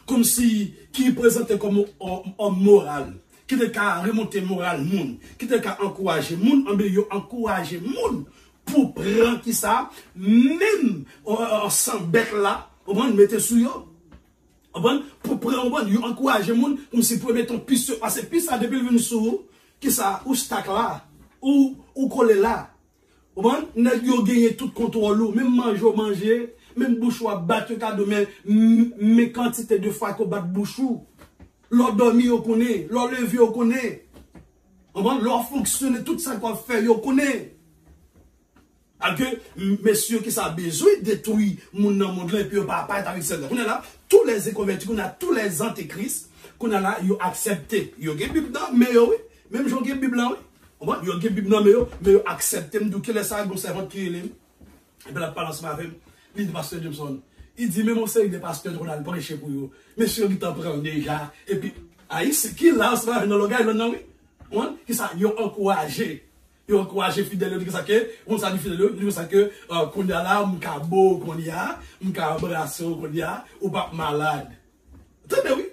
comme si, qui présentait comme homme moral, qui te ka remonter moral moun, qui te ka encourager moun, encourager moun pour prendre qui ça, même sans bête là, on va mettre sous yo. Pour prendre, on encourager moun, comme si pour mettre ton piste, parce que piste ça depuis le venu sous, qui ça, ou stack là, ou coller là. On va, yo gagner tout contrôle, même manger, même bouchou à battre cadeau, mais quantité de fois qu'on bat bouchou. Leur dormir, on connaît. Leur lever, on connaît. Leur fonctionner, tout ça qu'on fait, on connaît. Alors que, messieurs qui sont besoin de détruire mon monde là, et puis on pas être avec celle-là. On a là, tous les convertis, on a tous les antéchrists, qu'on a là, ils ont accepté. Ils ont une Bible dans, mais oui. Même j'ai une Bible là, oui. Ils ont une Bible dans, mais ils ont accepté. Nous, quel est ça, bon servant qui est là. Et puis la parole ce matin, il dit, Pasteur Jameson. Il dit, mais mon série de pasteurs, on a le prêcher pour eux. Monsieur, qui t'en prend déjà. Et puis, c'est qui là, c'est pas un gars, il non, oui. Qui ça, ils ont encouragé. Ils ont encouragé fidèles, ils ont dit que, on s'est dit fidèles, ils ont dit que, qu'on y a là, on a beau, qu'on y a, on a brassé, qu'on y a, ou pas malade. Attendez, oui.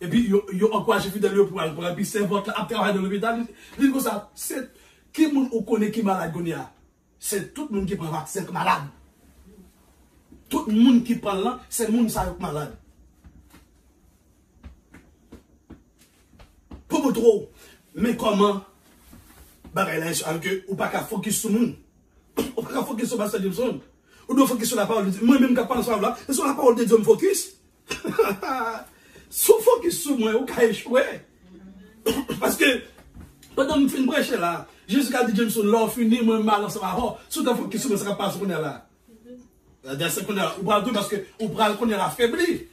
Et puis, ils ont encouragé fidèles pour aller, puis c'est votre, après travailler dans l'hôpital, ils disent comme ça, c'est, qui on connaît qui malade, qu'on y a? C'est tout le monde qui prend vaccin malade. Tout le monde qui parle là, c'est le monde qui est malade. Pour trop. Mais comment? Ou pas qu'à focus sur le monde. Ou pas qu'à focus sur Pasteur Jameson. Ou doit focus sur la parole de Dieu. Moi-même, quand je parle là, c'est sur la parole de Dieu, je focus. Si on focus sur moi, on va échouer. Parce que, pendant que je fais une brèche là, Jésus a dit Jameson, là, on finit, moi, mal, ça va. Si on focus sur moi, ça va pas se connaître là. Parce que on prend qu'on est affaibli.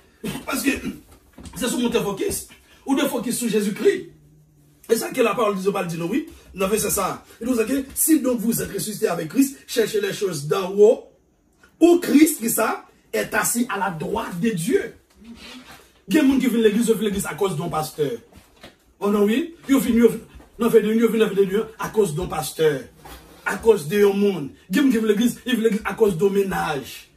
Parce que c'est sur mon focus. Ou de focus sur Jésus-Christ. Et ça que la parole de Dieu dit, oui. Non, c'est ça. Il nous dit que si donc vous êtes ressuscité avec Christ, cherchez les choses d'en haut, où Christ, qui ça, est assis à la droite de Dieu. Il y a des gens qui viennent l'église à cause d'un pasteur. Oh non, oui. Ils viennent à cause d'un pasteur. À cause de monde. Il y a l'église à cause d'un ménage.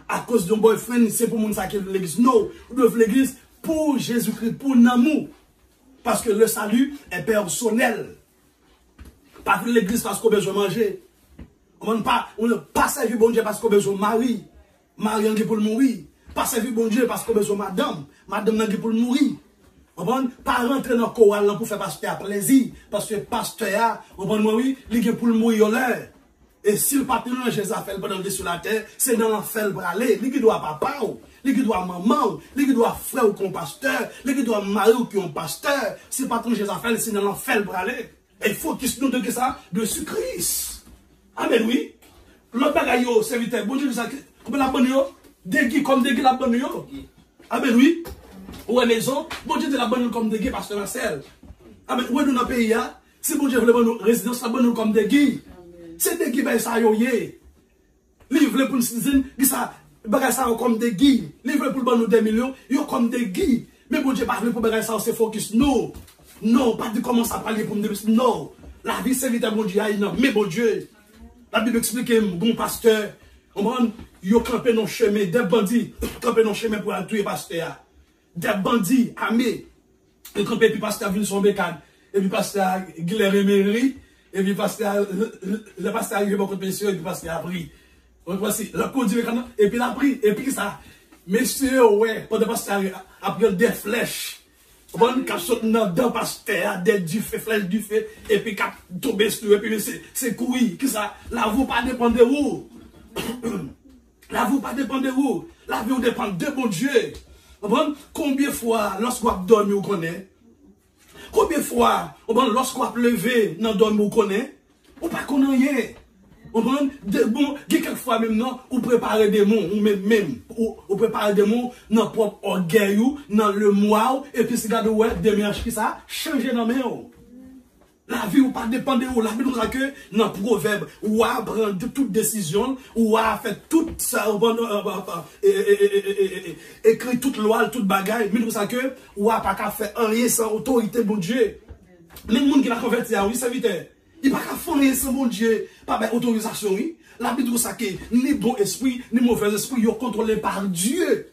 À cause d'un boyfriend, c'est pour mon ça qui l'église. Non, vous devez l'église pour Jésus-Christ, pour l'amour. Parce que le salut est personnel. Pas l'église parce qu'on a besoin de manger. On ne pas servir bon Dieu parce qu'on a besoin de mari. Mari est pour le mourir. Pas servir bon Dieu parce qu'on a besoin de madame. Madame est pour le mourir. On ne pas rentrer dans le chorale pour faire pasteur plaisir. Parce que pasteur, il est pour le mourir l'heure. Et si le patron Jésus a fait pendant sur la terre, c'est dans l'enfer pour aller. Il doit papa, il doit maman, il doit frère ou qu'on pasteur, il doit mari ou qu'on pasteur. Si le patron Jésus a fait, c'est dans l'enfer pour aller. Et il faut qu'il se note de ça, de ce Christ. Amen, oui. L'autre bagaille, serviteur, bon Dieu, comme la bonne yo, déguis comme déguis la bonne yo. Amen, oui. Ou à maison, bon Dieu, de la bonne comme déguis, pasteur Marcel. Amen, où est dans le pays, si bon Dieu veut la résidence, la bonne comme déguis. C'est des guides, ça yo yé. Livre pour nous dire, ça, bagay ça comme des guides. Livre pour nous 2 millions, yo comme des guides. Mais bon Dieu, pas pour bagay ça, c'est focus, non. Non, pas de commencer à parler pour me dire, non. La vie, c'est vite, bon Dieu, non. Mais bon Dieu, la Bible explique, bon pasteur, on va, yo campé dans le chemin, des bandits, campé dans le chemin pour aller tuer pasteur. Des bandits armés, et campé, puis pasteur vient son bécane, et puis pasteur Guilherme Emery, et puis pasteur, le pasteur arrive beaucoup de pension, et puis pasteur a pris. Voici, la conduit, et puis il a pris, et puis ça. Messieurs, ouais, pendant que pasteur a pris des flèches. Bon, quand saute dans deux pasteur, des du feu, flèches du feu, et puis quand tombe sur et puis c'est courir, qui ça, la vous pas dépend de vous. La vous pas dépend de vous. La vie dépend de bon Dieu. Bon, combien de fois, lorsqu'on dormi, vous connaissez? Combien de fois, lorsqu'on levé, dans dormi, vous connaissez? Ou pas connaît rien. Bon, quelquefois même, non, ou préparer des mots, ou même, ou préparer des mots, dans le propre orgueil, dans le moi, et puis c'est gars ouais, des ménages qui ça, changer dans mes mains. La vie ou pas dépend de vous. La vie nous a que, dans le proverbe, ou à prendre toute décision, ou à faire tout ça, écrire toute loi, toute bagaille, mais nous a que, ou à pas qu'à faire rien sans autorité, bon Dieu. Même le monde qui l'a converti, oui, c'est vite. Il n'y a pas qu'à faire rien sans bon Dieu, pas d'autorisation, oui. La Bible nous a que, ni bon esprit, ni mauvais esprit, ils sont contrôlés par Dieu.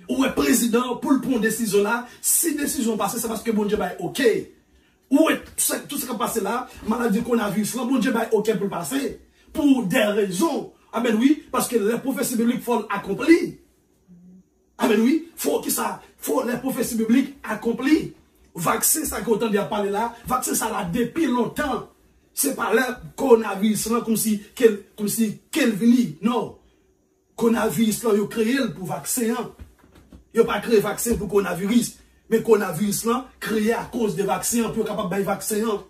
Ou est président pour le prendre une décision là, si décision passe, c'est parce que bon Dieu va OK. Ou est tout ce qui est passé là, maladie qu'on a vu, bon Dieu va OK pour le passer. Pour des raisons. Amen, oui, parce que les prophéties bibliques font accomplir. Amen, oui, faut que ça, faut les prophéties bibliques accomplir. Vaccin, ça qu'on entend dire parler là, vaccin, ça là depuis longtemps. C'est pas là coronavirus là, comme si qu'elle venait. Non. Coronavirus là, ils ont créé pour vaccin. Ils n'ont pas créé vaccin pour coronavirus. Mais coronavirus là, créé à cause des vaccins, pour capable de vaccin.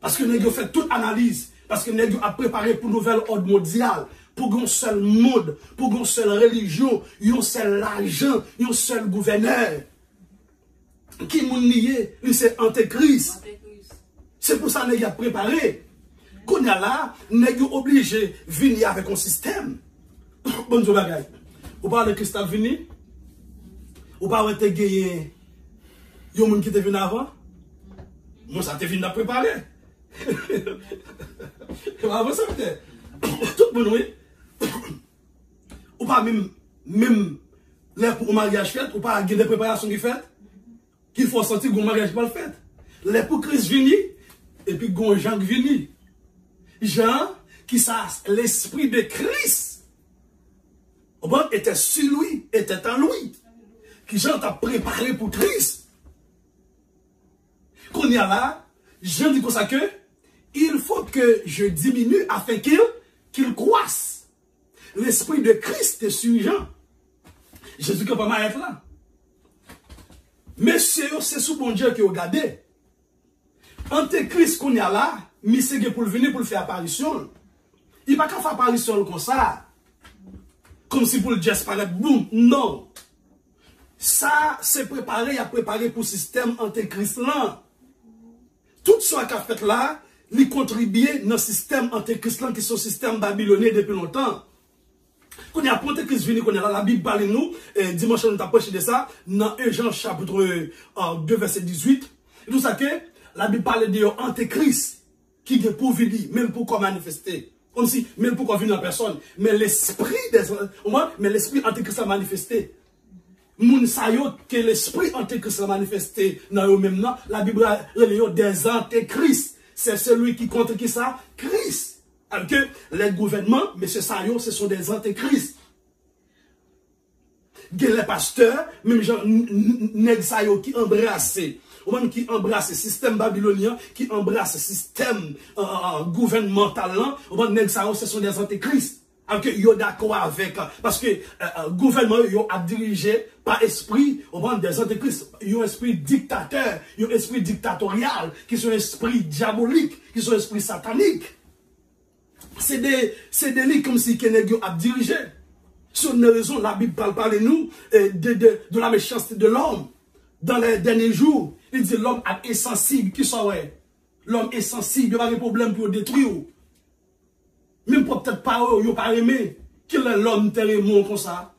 Parce que nous avons fait toute analyse. Parce que nous avons préparé pour une nouvelle ordre mondial. Pour un seul monde, pour une seule religion, un seul argent, un seul gouverneur. Qui nous nié, c'est Antéchrist. C'est pour ça que nous avons préparé. Quand nous là, nous sommes obligés de venir avec un système. Bonjour bagaille. Vous parlez de Christophe Vini? Vous parlez de gagner. Il y a un monde qui est venu avant? Moi, ça te venu à préparer. Avant ça, peut-être. Tout le monde, oui. Ou pas même là pour un mariage fait, ou pas des préparations qui fait, qu'il faut sentir que un mariage pas fait. Là pour Christ vini, et puis gon Jean qui vini. Jean, qui ça, l'esprit de Christ, était sur lui, était en lui. Qui Jean t'a préparé pour Christ. Qu'on y a là, Jean dit comme ça que, il faut que je diminue afin qu'il croisse. L'esprit de Christ est sur Jean. Jésus ne peut pas m'arrêter là. Mais c'est sous bon Dieu qui a regardé. Antéchrist qu'on y a là, mais c'est pour venir pour faire apparition. Il n'y a pas qu'à faire apparition comme ça. Comme si pour le geste paraître boum. Non. Ça, c'est préparé, il a préparé pour le système antéchrist là. Tout ce qu'il a fait là, il contribue dans le système antéchrist là, qui est un système babylonien depuis longtemps. Quand il y a Antéchrist venu, la Bible parle de nous, dimanche nous avons prêché de ça, dans 1 Jean chapitre 2 verset 18. Et tout ça que, la Bible parle de Antéchrist, qui est pour venir, même pour quoi manifester. Comme si, même pour quoi venir en personne. Mais l'esprit Antéchrist a manifesté. Moun sayo que l'esprit Antéchrist a manifesté dans eux même là, la Bible a des Antéchrist. C'est celui qui contre qui ça? Christ. Alors que les gouvernements, M. Sayo, ce sont des Antéchrist. Les pasteurs, même gens, Neg Sayo qui embrassent, ou même qui embrasse le système babylonien, qui embrasse le système gouvernemental, ou même Neg Sayo, ce sont des Antéchrist. Alors que yo d'accord avec, parce que le gouvernement yo a dirigé par esprit, au moment des antéchrist, yo esprit dictateur, yo esprit dictatorial, qui sont esprit diabolique, qui sont esprit satanique. C'est des lits comme si Kenegyo a dirigé. Sur une raison, la Bible parle de nous, de la méchanceté de l'homme. Dans les derniers jours, il dit l'homme est insensible, qui sont ouais. L'homme est sensible, il n'y a pas de problème pour détruire. Même pour peut-être pas, il n'y a pas aimé. Qu'il est l'homme terrible comme ça.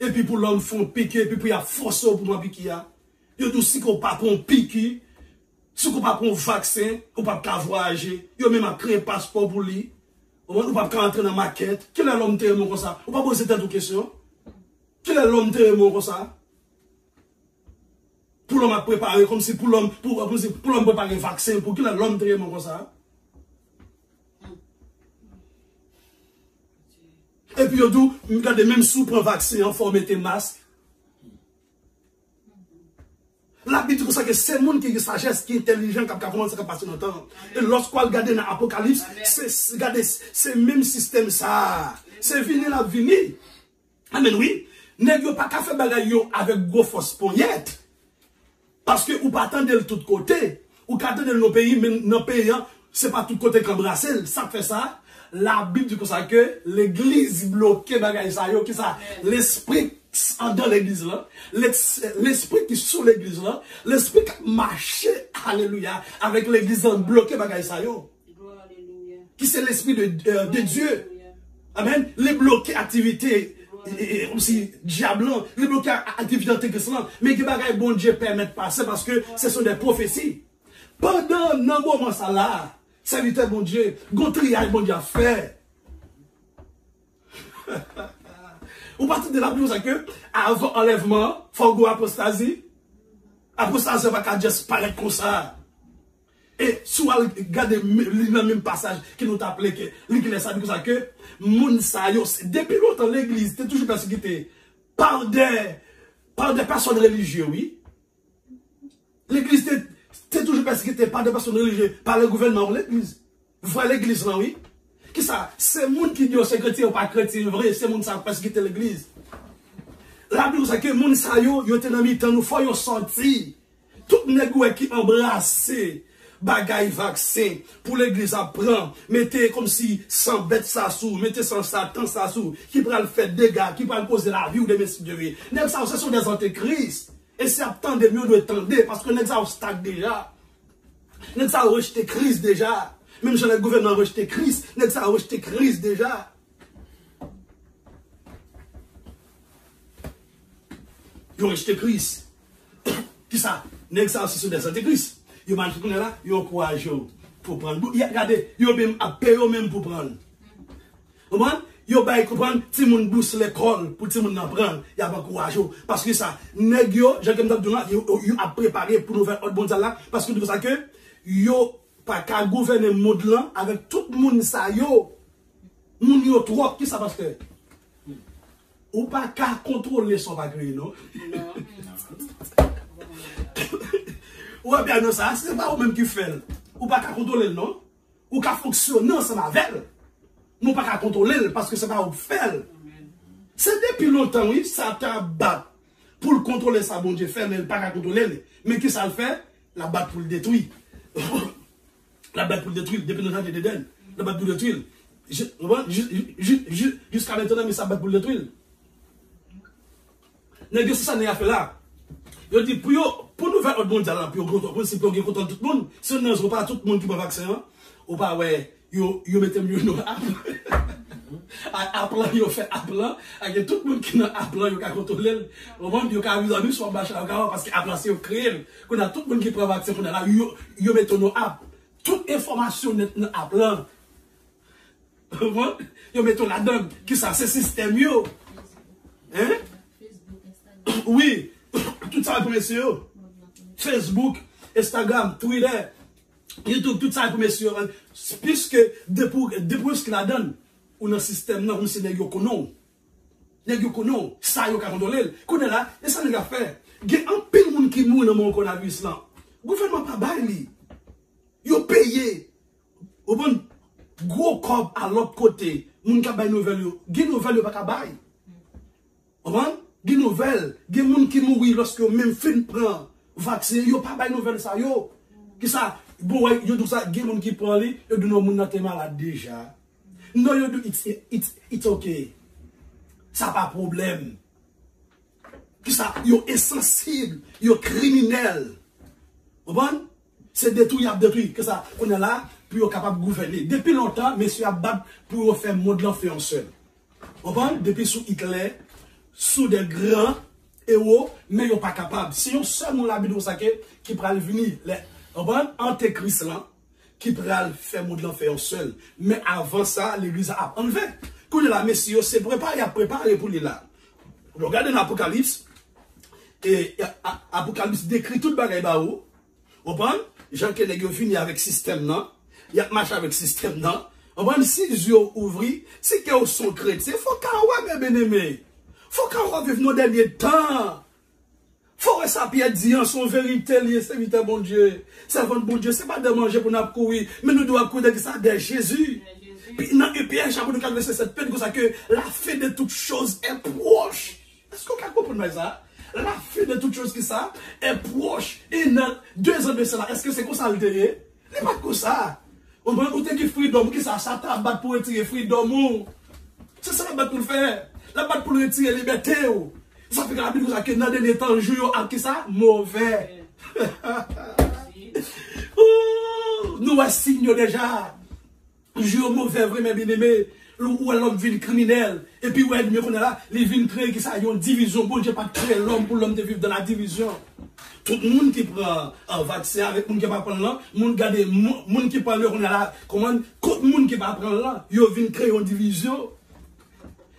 Et puis pour l'homme font piquer, et puis il y a force pour moi piquer. Il y a aussi qu'on pas qu'on pique. Si vous pas prendre un vaccin, vous pas voyager, vous même créer un passeport pour lui. Vous pas entrer dans la maquette. Quel est l'homme tellement comme ça? Vous pas poser tant de questions. Quel est l'homme tellement comme ça? Pour l'homme à préparer, comme si pour l'homme préparer un vaccin, pour quel est l'homme tellement comme ça? Et puis, regardez, même sous pour un vaccin, il faut mettre un masque. La Bible dit que c'est le monde qui a sagesse, qui est intelligent, qui a commencé à passer dans le temps. Et lorsqu'on regarde dans l'Apocalypse, c'est le même système ça. C'est venu la venir. Amen, oui. N'est-ce pas qu'à faire bagaille avec gros force poignette. Parce que ou pas attendre de tout côté. Ou qu'à attendre de nos pays, mais nos pays, c'est pas tout côté qu'embrasser. Ça fait ça. La Bible dit que l'église bloquée bagaille ça, qui ça, l'esprit dans l'église là, l'esprit qui est sous l'église là, l'esprit qui marche, alléluia, avec l'église bloquée bagaille ça yo. Qui c'est l'esprit de Dieu. Amen. Les bloqués activités, aussi diablant, les bloqués activités antéchristales, mais qui bagaille bon Dieu permet de passer parce que ce sont des prophéties. Pendant un moment ça là, serviteur bon Dieu, gon triage bon Dieu à faire. Ou partir de la Bible, c'est que avant enlèvement, il faut avoir apostasie. Apostasie va pas juste paraître comme ça. Et si vous regardez le même passage qui nous a appelé, que l'église a dit que moun sa yo, depuis longtemps l'église était toujours persécutée par des personnes religieuses, oui. L'église était toujours persécutée par des personnes religieuses, par le gouvernement, l'église. Vous voyez l'église là, oui. Qui ça? C'est le monde qui dit que c'est chrétien ou pas chrétien, vrai, c'est le monde qui a persécuté l'église. La Bible dit que moun sa yo était dans mi-temps, nous faut sortir. Tout le monde qui embrasse bagay vaccin pour l'église à prendre, mettez comme si sans bête ça sous, mettez sans Satan ça sous, qui prend le fait dégâts, qui prend causer la vie ou des messieurs de vie. Ça, ce sont des antéchrists. Et c'est à temps de mieux de tendre, parce que ça stagne déjà. Ça a rejeté Christ déjà. Même si le gouvernement a rejeté Christ, ça a rejeté Christ déjà. Ils ont rejeté Christ. Qui ça? Ça aussi sont des antéchrists. Ils ont marché là, ils ont courage pour prendre. Regardez, ils ont même appelé même pour prendre. Vous comprenez? Ils ont bien comprendre, si mon bousse l'école pour si mon apprendre, il y a pas courage. Parce que ça, négio, j'ai comme ça, ils ont préparé pour nous faire autre bon là. Parce que c'est ça que, ils ont pas qu'à gouverner le monde là avec tout le monde ça yo. Moun yo trop, qui ça parce que? Ou pas qu'à contrôler son bagage, non? Ouais, bien non, ça, c'est pas vous-même qui fait. Ou pas qu'à contrôler, non? Ou qu'à fonctionner ensemble avec. Nous pas qu'à contrôler parce que c'est pas vous faire. C'est depuis longtemps, oui, Satan bat pour le contrôler ça, bon Dieu fait, mais pas qu'à contrôler. Mais qui ça le fait? La bat pour le détruire. La bat pour le détruire, depuis le temps de Dédène. La bat pour le détruire. Jusqu'à maintenant, mais ça bat pour le détruire. C'est ça n'est pas fait là. Je dis, pour nous faire autre monde, pour si pour contrôler tout le monde, si on ne pas tout le monde qui prend vaccin, ou pas, ouais, yo mettez mieux nos apps. Appelant, yo fait appelant, avec tout le monde qui n'a appelant, yo ka contrôler. Au moment, yo ka avis sur bâche parce que appelant, c'est créé. Qu'on a tout le monde qui prend vaccin, qu'on a là, yo mettez nos apps. Toute information n'est appelant. Yo mettez la donne, qui ça, c'est système yo. Hein? Oui. Tout ça pour messieurs. Facebook, Instagram, Twitter, YouTube, tout ça pour messieurs. Puisque depuis ce qu'il a donné, on a un système, non, c'est des gens qui ont. Des gens qui ont. Ça, ils ont contrôlé. Qu'on est là, et ça, les gars, fait. Il y a un peu de monde qui mourent dans mon coronavirus là. Le gouvernement pas bail. Ils ont payé. Au bon, gros corps à l'autre côté. Moun qui a bail nouvelle, il y a une nouvelle, pas bail. Au bon? Des nouvelles, des gens qui mourent lorsque même fin prend vaccin, yo pas bay nouvelle ça yo. Qui ça bon yo tout ça, des gens qui prend li, yo do no moun nan te malade déjà. Non yo do it's okay. Ça pas problème. Qui ça yo insensible, yo criminel. Vous comprenez? C'est détruit que ça on est là pour être capable de gouverner. Depuis longtemps, monsieur a battu pour faire monde l'influenceur. Vous comprenez? Depuis sous Hitler sous des grands héros, mais ils ne sont pas capables. Si on seul mon l'habitude qui pourra venir, Antéchrist là, qui pourrait faire monde l'enfer seul. Mais avant ça, l'église a enlevé. Quand la Messie s'est préparé pour les là. Regardez l'Apocalypse. Et Apocalypse décrit tout le bagage là-haut. Vous comprenez? Jean qui est fini avec le système là. Il y a marché avec le système là. Vous comprenez? Si les yeux ouvrent, c'est qu'ils sont chrétiens. Il faut qu'on bien aimé. Il faut qu'on vive nos derniers temps. Faut que ça pierre dit en son vérité, c'est vite bon Dieu. C'est bon Dieu, c'est pas de manger pour nous courir, mais nous devons courir de ça de Jésus. Puis dans Pierre chapitre 4 verset 7, comme ça que la fin de toutes choses est proche. Est-ce qu'on peut comprendre ça? La fin de toutes choses qui ça est proche. Et dans 2 ans de cela, est-ce que c'est comme ça le dernier? C'est pas comme ça. On va écouter que freedom, qui ça tabac pour retirer freedom. C'est ça la batte pour le faire. La batte pour retirer liberté. Ça fait que la Bible dit que dans les derniers temps, jour à qui ça? Mauvais. Nous signons déjà. Jour mauvais, vraiment bien aimé. Où l'homme vit criminel. Et puis, ouais, mieux qu'on est là, les vignes créées qui ça, il y a une division. Bon Dieu, pas créer l'homme pour l'homme de vivre dans la division. Tout le monde qui prend un vaccin avec le monde qui va prendre là, le monde qui prend le, on est là, comment, tout le monde qui va prendre là, il vient créer une division.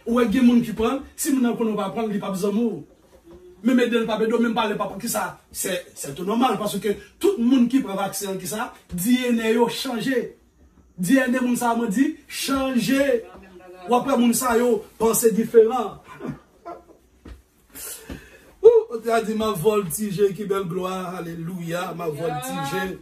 Ou il y a des gens qui prennent, si nous ne pas prendre, il n'y a pas besoin de mots. Même ne pas besoin même parler pas qui ça, c'est tout normal parce que tout le monde qui prend vaccin qui ça, DNA yo changé. DNA moun ça m'a dit changer. Ou après moun ça yo penser différent. On a dit ma voltige qui belle gloire, alléluia, ma voltige.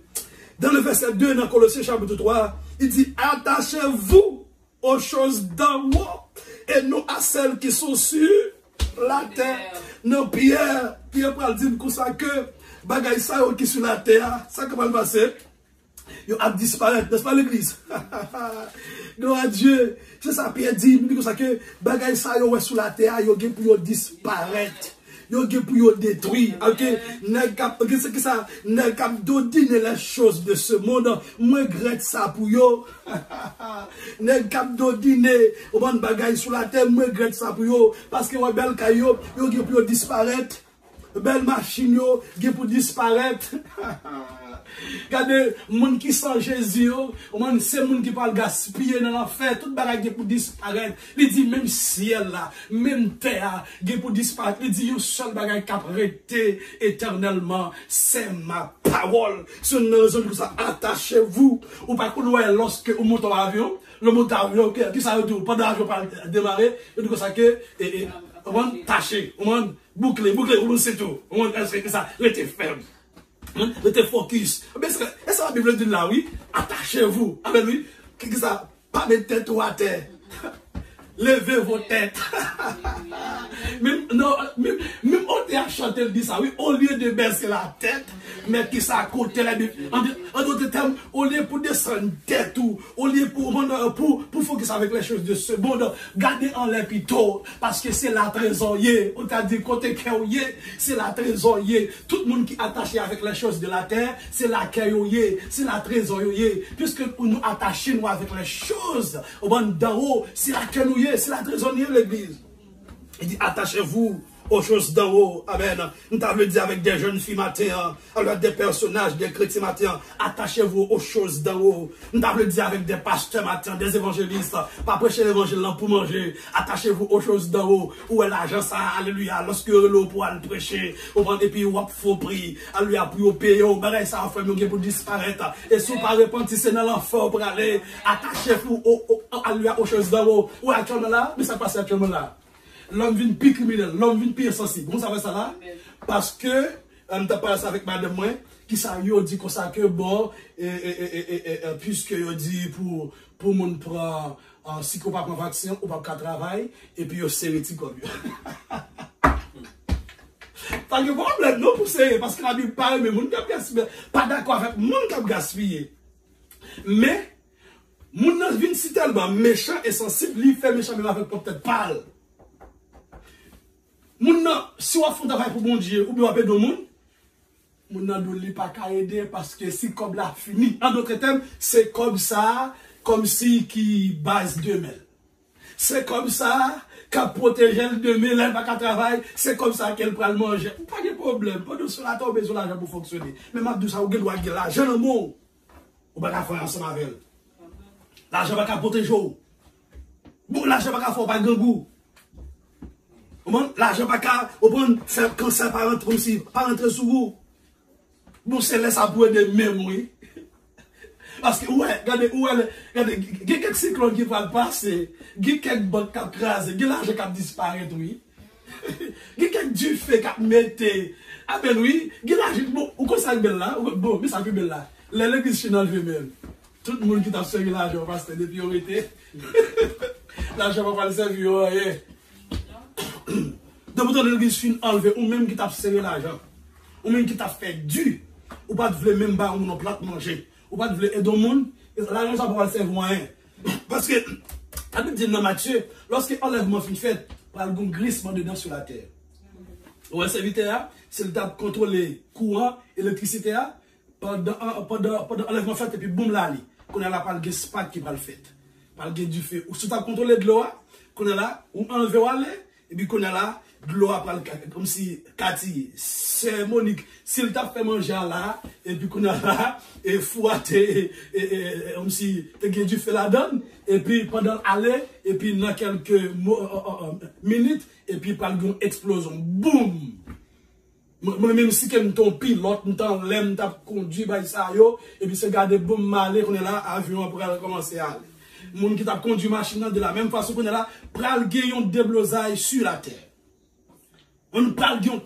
Dans le verset 2 dans Colossiens chapitre 3, il dit attachez-vous aux choses d'en haut et non à celles qui sont sur la terre. Non, Pierre va dire comme ça que bagay ça qui sur la terre, ça comment va passer? Il va disparaître, n'est-ce pas l'église? Gloire à Dieu. C'est ça Pierre dit, comme ça que bagay ça sur la terre, il pour disparaître. Yo ge pour yo détruire, ok? Qu'est-ce que ça? N'est cap dodiner les choses de ce monde. Moi regrette ça pour yo. N'est cap dodiner au bon bagay sur la terre. Moi regrette ça pour yo parce que wa belle kayo yo ge pour yo disparaître. Belle machine yo ge pour disparaître. Regardez, moun qui sans Jésus, c'est moun qui parle gaspiller dans l'enfer, tout bagage pour disparaître. Il dit même ciel là, même terre, pour disparaître. Il dit, un seul bagage qui a arrêté éternellement, c'est ma parole. C'est une raison que ça, attachez-vous. Ou pas que lorsque vous montez en avion, le moteur avion, qui ça veut dire, pendant l'avion pas démarrer, il dit comme ça que, on tâcher, on boucler, on sait tout. On que ça, restez ferme. Restez focus. Est-ce que la Bible dit là, oui? Attachez-vous. Amen, oui. Qu'est-ce que ça? Pas mettre tête à terre. Levez vos têtes. Même on a chanté le dit ça, oui, au lieu de baisser la tête, mais qui ça à côté la Bible. En d'autres termes, au lieu pour descendre tête ou au lieu pour focus avec les choses de ce monde, gardez en l'air plutôt, parce que c'est la trésorier. On t'a dit côté caillou, c'est la trésorier. Tout le monde qui est attaché avec les choses de la terre, c'est la caillou, c'est la trésorier. Puisque nous attachons avec les choses au bon d'en haut, c'est la caillou. C'est la trésorier de l'église. Il dit, attachez-vous aux choses d'en haut. Amen. Nous t'avons dit avec des jeunes filles matin, avec des personnages, des chrétiens matin, attachez-vous aux choses d'en haut. Nous t'avons dit avec des pasteurs matin, des évangélistes, pas prêcher l'évangile pour manger. Attachez-vous aux choses d'en haut. Où est l'argent ça? Alléluia. Lorsque l'eau pour aller prêcher, et puis on faut prix. Alléluia, pour payer, on va ça en fait, pour disparaître. Et si vous ne repentissez dans l'enfer pour aller, attachez-vous aux choses d'en haut. Où est actuellement là? Mais ça passe actuellement là. L'homme vient plus criminel, l'homme vient plus sensible. Vous savez ça là? Parce que, on t'a parlé avec madame moi, qui ça yo dit comme ça que bon, puisque yo dit pour mon prend, si qu'on pas prend vaccin, ou pas travail, et puis yo séréti comme yo. Pas de problème, non, pour ça, parce que la Bible parle, mais moun qui gaspiller, pas d'accord avec moun qui gaspiller. Mais, moun nan vient si tellement méchant et sensible, il fait méchant même avec peut-être parle. Moun nan, si on fait un travail pour bon Dieu, ou bien on appelle de moun, moun nan ne li pas qu'à aider parce que si comme là fini. En d'autres termes, c'est comme ça, comme si qui base 2000. c'est comme ça qu'elle protège le demain, elle va qu'à travailler, c'est comme ça qu'elle prend le manger. Pas de problème, pas de cela, tu as besoin d'argent pour fonctionner. Mais ma douce, vous doit avoir l'argent dans le monde. Vous ne pouvez pas faire ensemble avec elle. L'argent va qu'à protéger. Bon, l'argent va qu'à faire pas de goût. L'argent va qu'à faire cancer par rentrer aussi, par rentrer sous vous. Bon, c'est là ça pour aider même, oui. Parce que, ouais, regardez, il y a quelques cyclones qui vont passer, il y a quelques banques qui vont craser, il y a l'argent qui va disparaître, oui. Il y a quelques du fait qui vont mettre. Ah ben oui, il y a l'argent, bon, où est-ce que ça là? Bon, mais ça fait belle là. L'église chez nous, même. Tout le monde qui t'a servi l'argent, parce que c'est des priorités. L'argent va pas le servir, ouais. Donc, l'église fin enlevé, ou même qui t'a servi l'argent, ou même qui t'a fait du, ou pas de vouloir même pas un plat manger. Ou pas de vouloir aider le monde, l'argent ça va servir moyen. Parce que, la Bible dit dans Matthieu, lorsque l'enlèvement fin fait, il y a un glissement dedans sur la terre. Ouais, serviteur, c'est le temps de contrôler courant, électricité, pendant l'enlèvement fait, et puis boum là, qu'on a là, par le spark qui va le faire. Par le du feu. Ou si tu as contrôlé de l'eau, qu'on a là, ou enlevé aller, et puis qu'on a là, de l'eau comme si Cathy, c'est Monique, s'il t'a fait manger là, et puis qu'on a là, et fouetté, et comme si tu as du feu là-dedans, et puis pendant aller, et puis dans quelques minutes, et puis par une explosion, boum! Même si que ton pilote, ton l'aime, t'a conduit par ça, et puis c'est garder boum, malé, qu'on est là, avion pour commencer à aller. Moun qui t'a conduit machine de la même façon qu'on est là, pral gayon déblosaille sur la terre. On parle d'une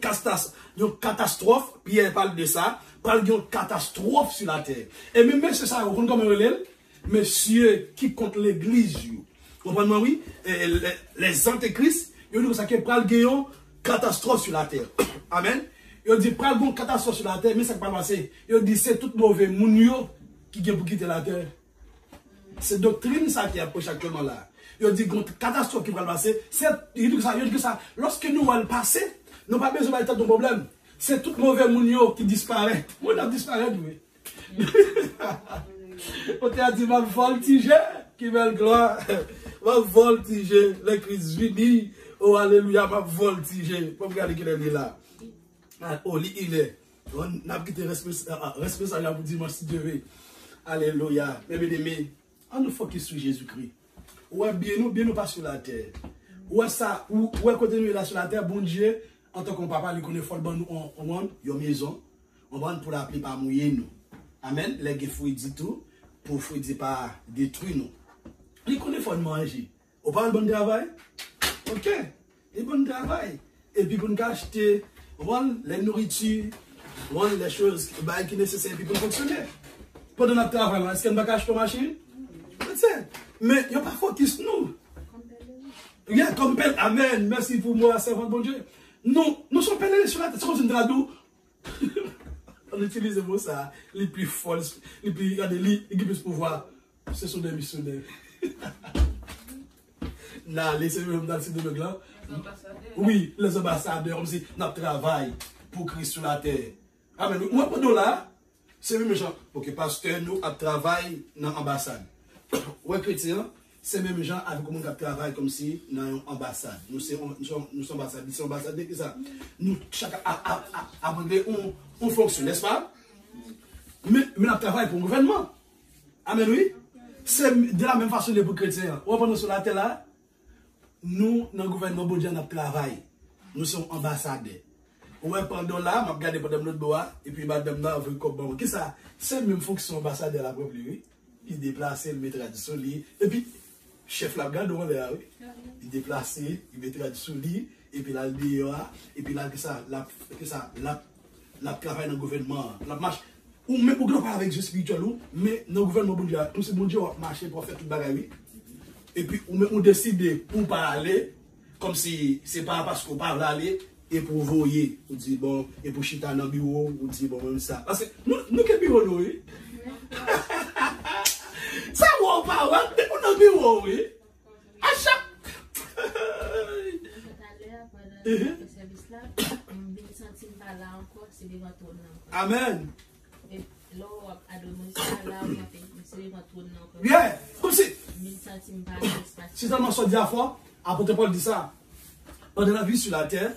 catastrophe, Pierre parle de ça, parle d'une catastrophe sur la terre. Et même c'est ça, vous comprenez comment monsieur qui compte l'église, vous comprenez oui, les antéchrists, ils disent que parle d'une catastrophe sur la terre. Amen. Ils disent parle d'une catastrophe sur la terre, mais ça ne va pas passer. Ils disent c'est tout mauvais mounio qui vient pour quitter la terre. C'est doctrine ça qui approche actuellement là. Il dit que catastrophe qui va passer. Il dit que ça. Lorsque nous allons passer, nous n'avons pas besoin de problème. C'est tout mauvais mounio qui disparaît. Moi, on disparaît, oui. On t'a dit, va voltiger, qui veut gloire. Va voltiger, les Christ unis. Oh, alléluia, va voltiger. Pour regarder qu'il est là. Oh, il est. On a quitté responsable pour dimanche si Dieu veut. Alléluia. Mes bien-aimés, on nous focus sur Jésus-Christ. Ouais, bien nous pas sur la terre. Ouais, ça, ouais, côté nous là sur la terre, bon Dieu, en tant que papa, il connaît fort bon nous, on vend une maison, on vend pour l'appeler pas mouiller nous. Amen. Les fouilles dit tout, pour fouilles dit pas détruire nous. Il connaît fort manger. On parle bon travail? Ok. Et bon travail. Et puis, pour nous acheter, on vend les nourritures, on vend les choses qui sont nécessaires pour fonctionner. Pendant notre travail, est-ce qu'on va acheter une machine? Mais il n'y a pas focus nous. Amen. Merci pour moi, servant de bon Dieu. Nous sommes pèlerins sur la terre. C'est comme une traduction. On utilise le mot ça. Les plus folles, les plus plus pouvoir. Ce sont des missionnaires. Là, laissez-moi dans le site de l'Église. Oui, les ambassadeurs, comme si notre travail pour Christ sur la terre. Amen. Moi, pendant là, c'est même gens. Ok, pasteur, nous, à travail dans l'ambassade. Ouais, chrétien, c'est même gens avec comment on travaille comme si dans une ambassade. Nous sommes ambassadeurs. Nous sommes ambassadeurs, c'est ça. Nous, chaque on fonctionne, n'est-ce pas? Mais on travaille pour le gouvernement. Amen, oui. C'est de la même façon pour les chrétiens. On va sur la terre là. Nous, dans le gouvernement, bon Dieu, on travaille. Nous sommes ambassadeurs. Ouais, pendant là, je regarde pendant notre bois, et puis madame là, veut comme bon. Qu'est-ce que ça? C'est même fonction ambassadeur la propre lui. Il déplace, il mettra du sous lit. Et puis, chef la garde, on là, oui. Il déplace, il mettra du sous lit, et puis là, il dit, et puis là, que ça, la travail dans le gouvernement, la marche. Ou même pour parler avec Dieu spirituel, mais dans le gouvernement, bon Dieu, tout ce bon Dieu va marcher pour faire tout le bagage. Et puis, on décide pour parler, comme si c'est pas parce qu'on parle aller. Et pour voyer, on dit bon, et pour chita dans le bureau, on dit bon, même ça. Parce que nous, quel bureau nous, oui? Ça, on parle, on a un bureau, oui? À chaque. Amen. Bien, comme si. Si seulement soit dit à foi, apôtre Paul dit ça. Pendant la vie sur la terre,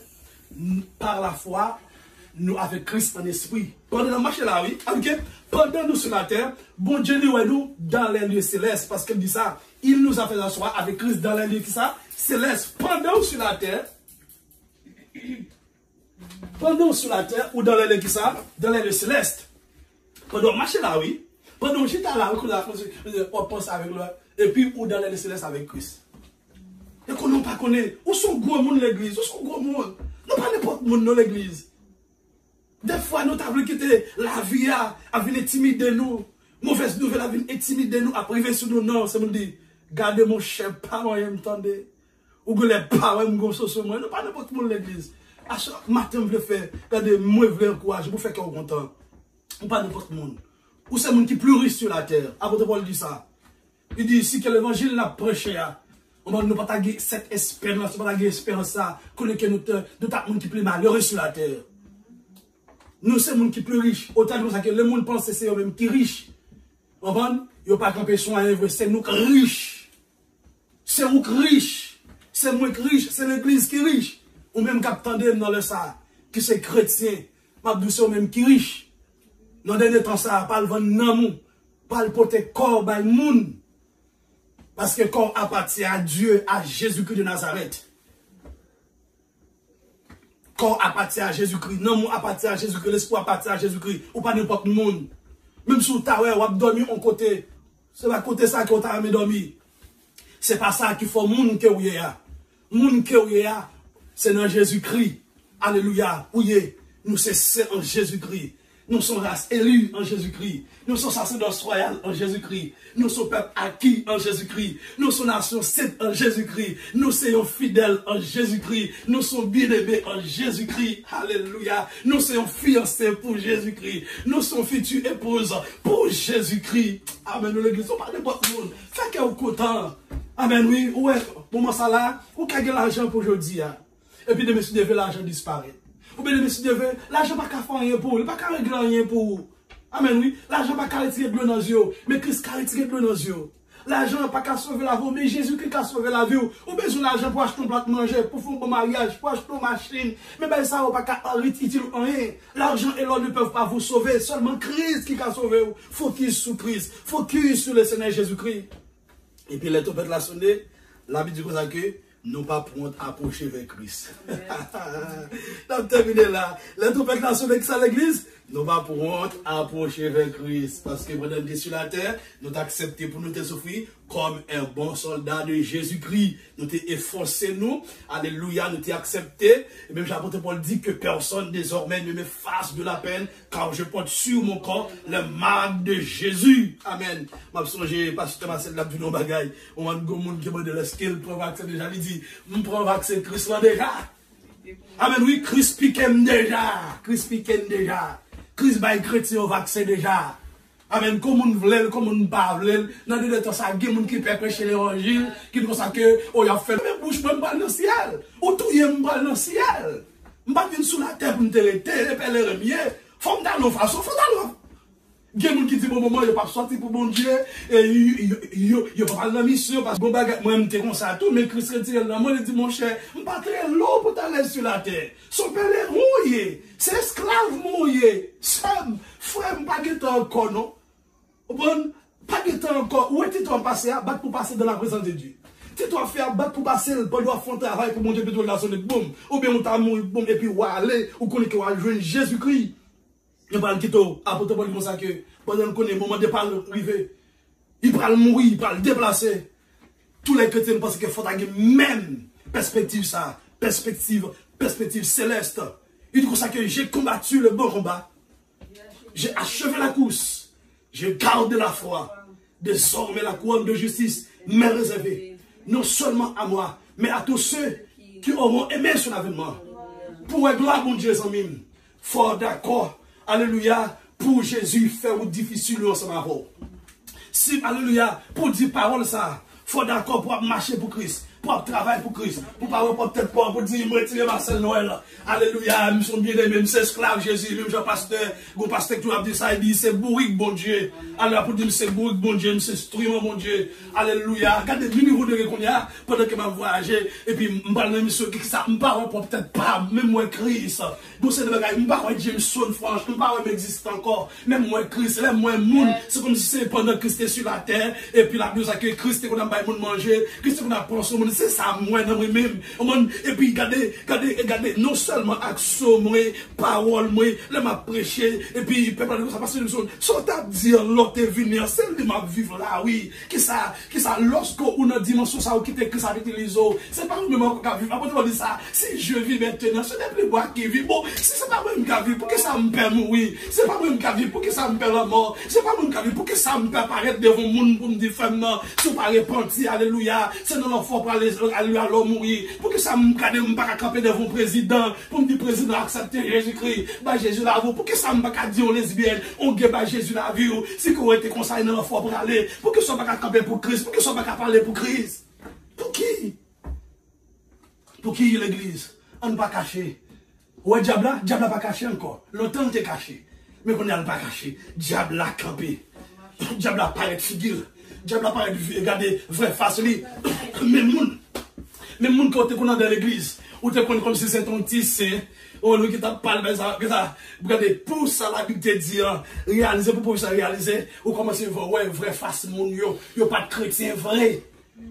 par la foi, nous avec Christ en esprit. Pendant la marche là, oui, ok? Pendant nous sur la terre, bon Dieu nous dans les lieux célestes. Parce qu'il dit ça, il nous a fait asseoir avec Christ dans les lieux qui ça, célestes. Pendant sur la terre, ou dans les lieux qui ça, dans les lieux célestes. Pendant marcher là, oui. Pendant j'étais là, on pense avec lui. Et puis, ou dans les lieux célestes avec Christ. Et qu'on n'a pas connaît. Où sont gros monde l'église? Où sont gros monde? Non, pas n'importe monde dans l'église. Des fois, nous avons quitté la vie à venir intimider nous. Mauvaise nouvelle à venir intimider nous, à priver sur nous. Non, c'est me dit, gardez mon chef, pas moi, m'entendez. Ou que les parents me gonçent sur moi. Non, pas n'importe monde l'église. À chaque matin, je veux faire, regardez, moi, je veux courage, je veux faire qu'on est content. Ou pas n'importe monde. Ou c'est le monde qui est plus riche sur la terre. Apôtre Paul dit ça. Il dit, si que l'évangile n'a prêché, on va nous pas cette espérance, on va pas espérance ça, que nous avons monde qui plus malheureux sur la terre. Nous, c'est le monde qui plus riche. Autant que le monde pense que c'est eux-mêmes qui riche. On va, il n'y a pas campé soin, c'est nous qui riches. C'est nous qui riches. C'est moi qui riche, c'est l'église qui riche. Ou même qui attendent dans le ça, qui c'est chrétien. Mabdou, c'est eux-mêmes qui riche. Dans le dernier temps, ça, pas le vendre nan pas le porter corps by moun. Parce que le corps appartient à Dieu, à Jésus-Christ de Nazareth. Corps appartient à Jésus-Christ. Non, appartient à Jésus-Christ. L'espoir appartient à Jésus-Christ. Ou pas n'importe monde. Même si vous avez dormi en côté. C'est la côté ça que vous avez dormi. C'est pas ça qu'il faut moun que vous y a. Moun que vous y a, c'est dans Jésus-Christ. Alléluia. Ouye, nous c'est en Jésus-Christ. Nous sommes race élue en Jésus-Christ. Nous sommes sacerdoce royal en Jésus-Christ. Nous sommes peuple acquis en Jésus-Christ. Nous sommes nation sainte en Jésus-Christ. Nous sommes fidèles en Jésus-Christ. Nous sommes bien-aimés en Jésus-Christ. Alléluia. Nous sommes fiancés pour Jésus-Christ. Nous sommes futures épouses pour Jésus-Christ. Amen. Nous l'église, on parle de votre monde. Fait que vous content. Amen. Oui. Ouais. Pour moi, ça là, vous gagnez l'argent pour aujourd'hui. Et puis, de monsieur devait l'argent disparaît. Ou bien, monsieur devait, l'argent pas qu'à faire rien pour vous. Il pas qu'à régler rien pour vous. Amen, oui. L'argent pas qu'à retirer de l'eau dans les yeux. Mais Christ a retiré de l'eau dans les yeux. L'argent pas qu'à sauver la vie. Mais Jésus-Christ a sauvé la vie. Ou besoin d'argent pour acheter un plat de manger, pour faire un bon mariage, pour acheter une machine. Mais ben ça, pas qu'à retirer rien. L'argent et l'or ne peuvent pas vous sauver. Seulement Christ qui a sauvé vous. Focus sur Christ. Focus sur le Seigneur Jésus-Christ. Et puis les trompettes la sonné. La Bible dit comme ça que nous pas prendre à approcher vers Christ. Nous terminé là. Les trompettes la sonné que ça l'église. Nous pas prendre à approcher vers Christ. Parce que pendant que sur la terre, nous t'avons accepté pour nous te souffrir comme un bon soldat de Jésus-Christ. Nous t'avons efforcé nous. Alléluia, nous t'avons accepté. Et même l'apôtre Paul dit que personne désormais ne me fasse de la peine, car je porte sur mon corps le marque de Jésus. Amen. Je songe, pasteur Marcel l'a dit nos bagailles. On a un monde qui m'a dit qu'il prend vaccin déjà. Il dit, je prends vaccin Christ là déjà. Amen, oui, Christ piquem déjà. Christ piquem déjà. Christ bail chrétien au vaccin déjà. Amen, comme on veut, comme on pas veut. Dans des temps, ça, il y a des gens qui peuvent prêcher l'évangile, qui disent que, oh, il a fait, mais bouche, même pas dans le ciel. Ou tout y est, dans le ciel. Je ne vais pas venir sous la terre pour me traiter, et puis les remier. Faut me donner une façon, faut me donner. Il y a des gens qui disent, bon, moment, il n'y a pas sorti pour bon Dieu, et il n'y a pas de la mission, parce que bon, moi, je suis comme ça, tout, mais Christ retire là, moi, il dit, mon cher, je ne vais pas très long pour t'aller sur la terre. Son père est mouillé, c'est esclave mouillé. Sam, frère, je ne vais pas encore, non? Bon, pas de temps encore, où est-ce que tu vas passer à battre pour passer dans la présence de Dieu? Tu dois faire battre pour passer, pour faire un travail pour monter plutôt la zone de boum, ou bien on t'a mouru, boum, et puis on va aller, ou qu'on est qu'on va joindre Jésus-Christ. Il parle qui t'o, apôtre Paul dit comme ça que, pendant qu'on est au moment de parler, il parle mourir, il parle déplacer. Tous les chrétiens pensent qu'il faut avoir même perspective ça, perspective céleste. Il dit comme ça que j'ai combattu le bon combat, j'ai achevé la course, j'ai gardé la foi. Désormais la couronne de justice m'est réservée, non seulement à moi, mais à tous ceux qui auront aimé son avènement. Pour la gloire, mon Dieu, amis, fort d'accord. Alléluia, pour Jésus, faire ou difficile ensemble avec. Si, alléluia, pour dire parole ça, faut d'accord pour marcher pour Christ. propre travail pour Christ. Pour pas avoir peut-être pas pour dire, me retirer Marcel Noël. Alléluia, nous sommes bien aimés, nous sommes esclaves Jésus, même Jean-Pasteur, mon pasteur qui a dit ça, il dit, c'est bourrique, bon Dieu. Alléluia, pour dire, c'est bourrique, bon Dieu, c'est instrument, mon Dieu. Alléluia, regardez le niveau de qu'on y a pendant que m'a voyagé, et puis, je parle de monsieur qui ça, je parle peut-être pas, même moi Christ. Bon, c'est de bagaille, je parle de Jameson, franchement, je parle m'existe encore, même moi Christ, même moi monde, c'est comme si c'est pendant que Christ est sur la terre, et puis la Bible que Christ est qu'on a pas manger, Christ est qu'on a pensé au monde, c'est ça, moi, dans moi-même. Et puis, regardez, non seulement action, moi, parole, moi, là, m'a prêché, et puis, peuple, ça passe une chose, sans dire, l'autre est venu, celle de ma vivre là, oui, qui ça, lorsqu'on a dimension, ça, qui était Christ avec les autres, c'est pas nous-mêmes qu'on a vivre. Après, on dit ça, si je vis maintenant, ce n'est plus moi qui vis. Bon, si c'est pas moi-même qui a vivre, pour que ça me permet de mourir, c'est pas moi-même qui a vivre, pour que ça me permet la mort, c'est pas moi-même qui a vivre, pour que ça me permet paraître devant le monde, pour me dire, femme, non, si on pas repenti, alléluia, c'est dans l'enfant pour aller, alléluia, l'homme mourir, pour que ça me garde, me pas camper devant le président, pour me dire, président, accepter Jésus-Christ, bah, Jésus la vie, pour que ça me pas dire aux lesbiennes, on guette, bah, Jésus la vie, si qu'on été conseillé dans l'enfant pour aller, pour que ça pas camper pour Christ, pour que ça pas parler pour Christ. Pour qui? Pour qui l'église? On ne pas caché. Ouais, diable n'a pas caché encore. Longtemps t'es caché. Mais qu'on n'a pas caché. Diable a campé. Diable a paraît figure. Diable a paraît regarder vrai face. Même moun quand t'es dans l'église, ou t'es comme si c'est ton petit saint, ou nous qui t'a parlé, regardez, pour ça la Bible te dit, réaliser, pour ça réaliser, ou commencer à voir, ouais, vrai face moun yo pas de chrétien vrai.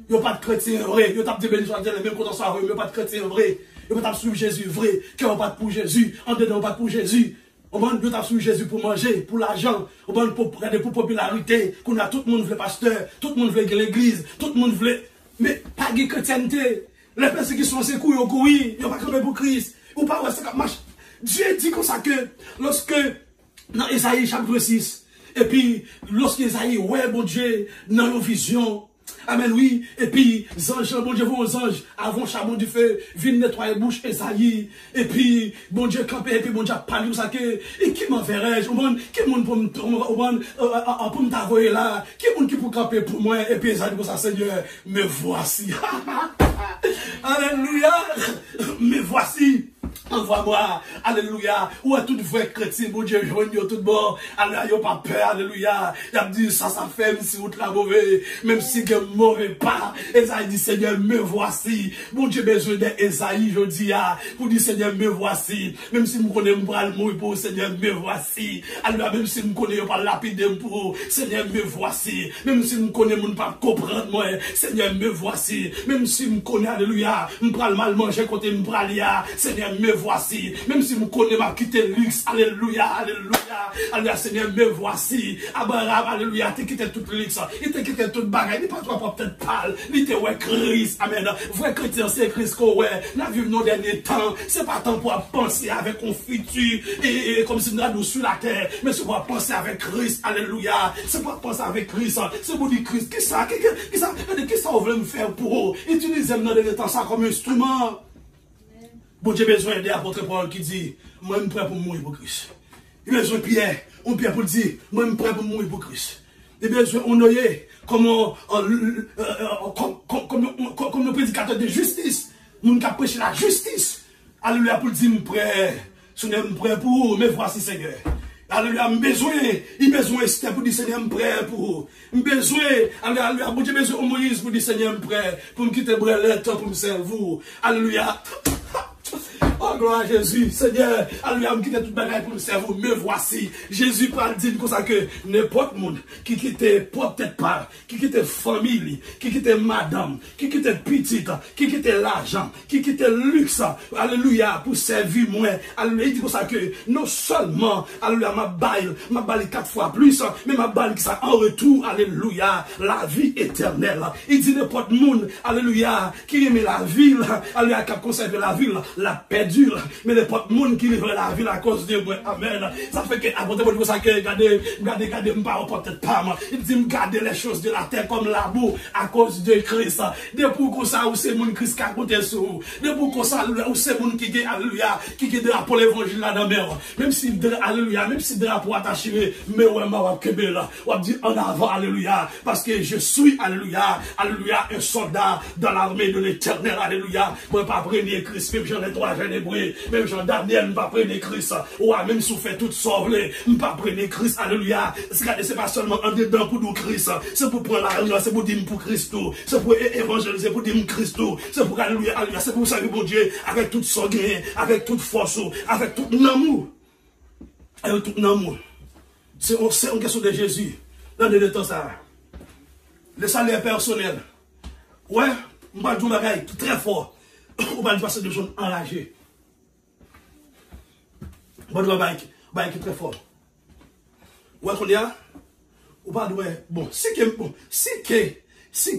Yo pas de chrétien vrai, yo t'a dit bénédiction le même quand on soit yo pas de chrétien vrai, yo pas suivre Jésus vrai, que on pas pour Jésus, en dedans pas pour Jésus. On va nous suivre Jésus pour manger, pour l'argent, on va pour prendre pour popularité, qu'on a tout le monde veut pasteur, tout le monde veut l'église, tout le monde veut mais pas de chrétienté. Les personnes qui sont ces couilles au couilles, yo pas camper pour Christ, ou pas ouais ça marche. Dieu dit comme ça que lorsque dans Isaïe chapitre 6 et puis lorsque Isaïe ouais bon Dieu dans une vision. Amen, oui. Et puis, anges, bon Dieu, vos anges, avant charbon du feu, viennent nettoyer bouche Esaïe. Et puis, bon Dieu, campé, et puis, bon Dieu, parlé comme ça que, et qui m'enverrai-je? Qui monde pour me t'envoyer là? Qui monde qui pour camper pour moi? Et puis, Esaïe, pour ça, Seigneur, me voici. Alléluia. Me voici. Envoie-moi, alléluia, ou à tout vrai chrétien, bon Dieu, joignez tout bon, alléluia, y'a pas peur, alléluia, il a dit ça fait, même si vous la mauvais, même si vous mauvais pas, Esaïe dit, Seigneur, me voici, bon Dieu, besoin d'Esaïe, je dis, pour dire, Seigneur, me voici, même si vous connaissez mon bras, mourir pour Seigneur, me voici, alléluia, même si vous connaissez pas lapider pour Seigneur, me voici, même si vous connaissez mon pas comprendre, moi, Seigneur, me voici, même si vous connaissez, alléluia, me pral mal manger côté me pralia, Seigneur, me voici, même si vous connaissez ma quitté luxe, alléluia, alléluia, alléluia, Seigneur, me voici, Abraham, alléluia, t'es quitté toute luxe, il t'a quitté toute bagaille, il pas toi peut-être parle, il t'es ouais Christ, amen, vrai chrétien, c'est Christ qu'on ouais, la vie nos derniers temps, c'est pas temps pour penser avec un futur, et comme si nous sur la terre, mais c'est pour penser avec Christ, alléluia, c'est pour penser avec Christ, c'est pour dire Christ, qui ça on veut me faire pour eux, utiliser nos derniers temps ça comme instrument. Bon Dieu besoin des apôtres Paul qui dit, moi je suis prêt pour mourir pour Christ. Il a besoin de Pierre, on Pierre pour dire, moi je suis prêt pour mourir pour Christ. Il a besoin d'honorer comme le prédicateur de justice, nous qui prêché la justice. Alléluia pour dire, je suis prêt pour vous, mais voici Seigneur. Alléluia, il a besoin Esther pour dire Seigneur, je suis prêt pour vous. Il a besoin, alléluia, bon Dieu besoin de Moïse pour dire Seigneur, je suis prêt pour me quitter Brelette pour me servir. Alléluia. Oh, gloire à Jésus, Seigneur, alléluia, me quitte toute bagaille pour me servir, me voici. Jésus parle dit comme ça que n'importe monde qui quitte peut-être pas, qui quitte famille, qui quitte madame, qui quitte petite, qui quitte l'argent, qui quitte le luxe, alléluia, pour servir moi. Alléluia, il dit comme ça que non seulement, alléluia, ma balle 4 fois plus, mais ma balle qui ça en retour, alléluia, la vie éternelle. Il dit n'importe monde, alléluia, qui aime la ville, alléluia, qui a conservé la ville, la paix est dur, mais les portes monde qui livrent la vie à cause de moi. Amen. Ça fait que, à côté de ça, regardez, m'pas peut-être pas, moi. Il dit, regardez les choses de la terre comme la boue à cause de Christ. Depuis que ça, où c'est mon Christ qui a compté sur vous. Depuis que ça, où c'est mon qui est, alléluia, qui est drapeau l'évangile là dans mer. Même si, alléluia, même si drapeau attaché, mais ouais, ma kebe là. On dit en avant, alléluia, parce que je suis, alléluia, alléluia, un soldat dans l'armée de l'éternel, alléluia. Moi, pas prendre Christ, même j'en ai trois, j'en ai brûlé, même Jean Daniel, pas prendre Christ. Ouais, même si vous faites tout sauver, pas prendre Christ, alléluia. C'est pas seulement en dedans pour nous Christ, c'est pour prendre la c'est pour dire pour Christ, c'est pour évangéliser, pour dire Christ, c'est pour alléluia, alléluia, c'est pour servir mon Dieu avec toute sanguin, avec toute force, avec tout amour. Avec tout amour. C'est une question de Jésus. Dans le temps ça. Le salaire personnel. Ouais, on va dire un bagage très fort. On va passer de gens enragés. On va dire un bagage très fort. Ouais, qu'on y a. On va dire, bon, si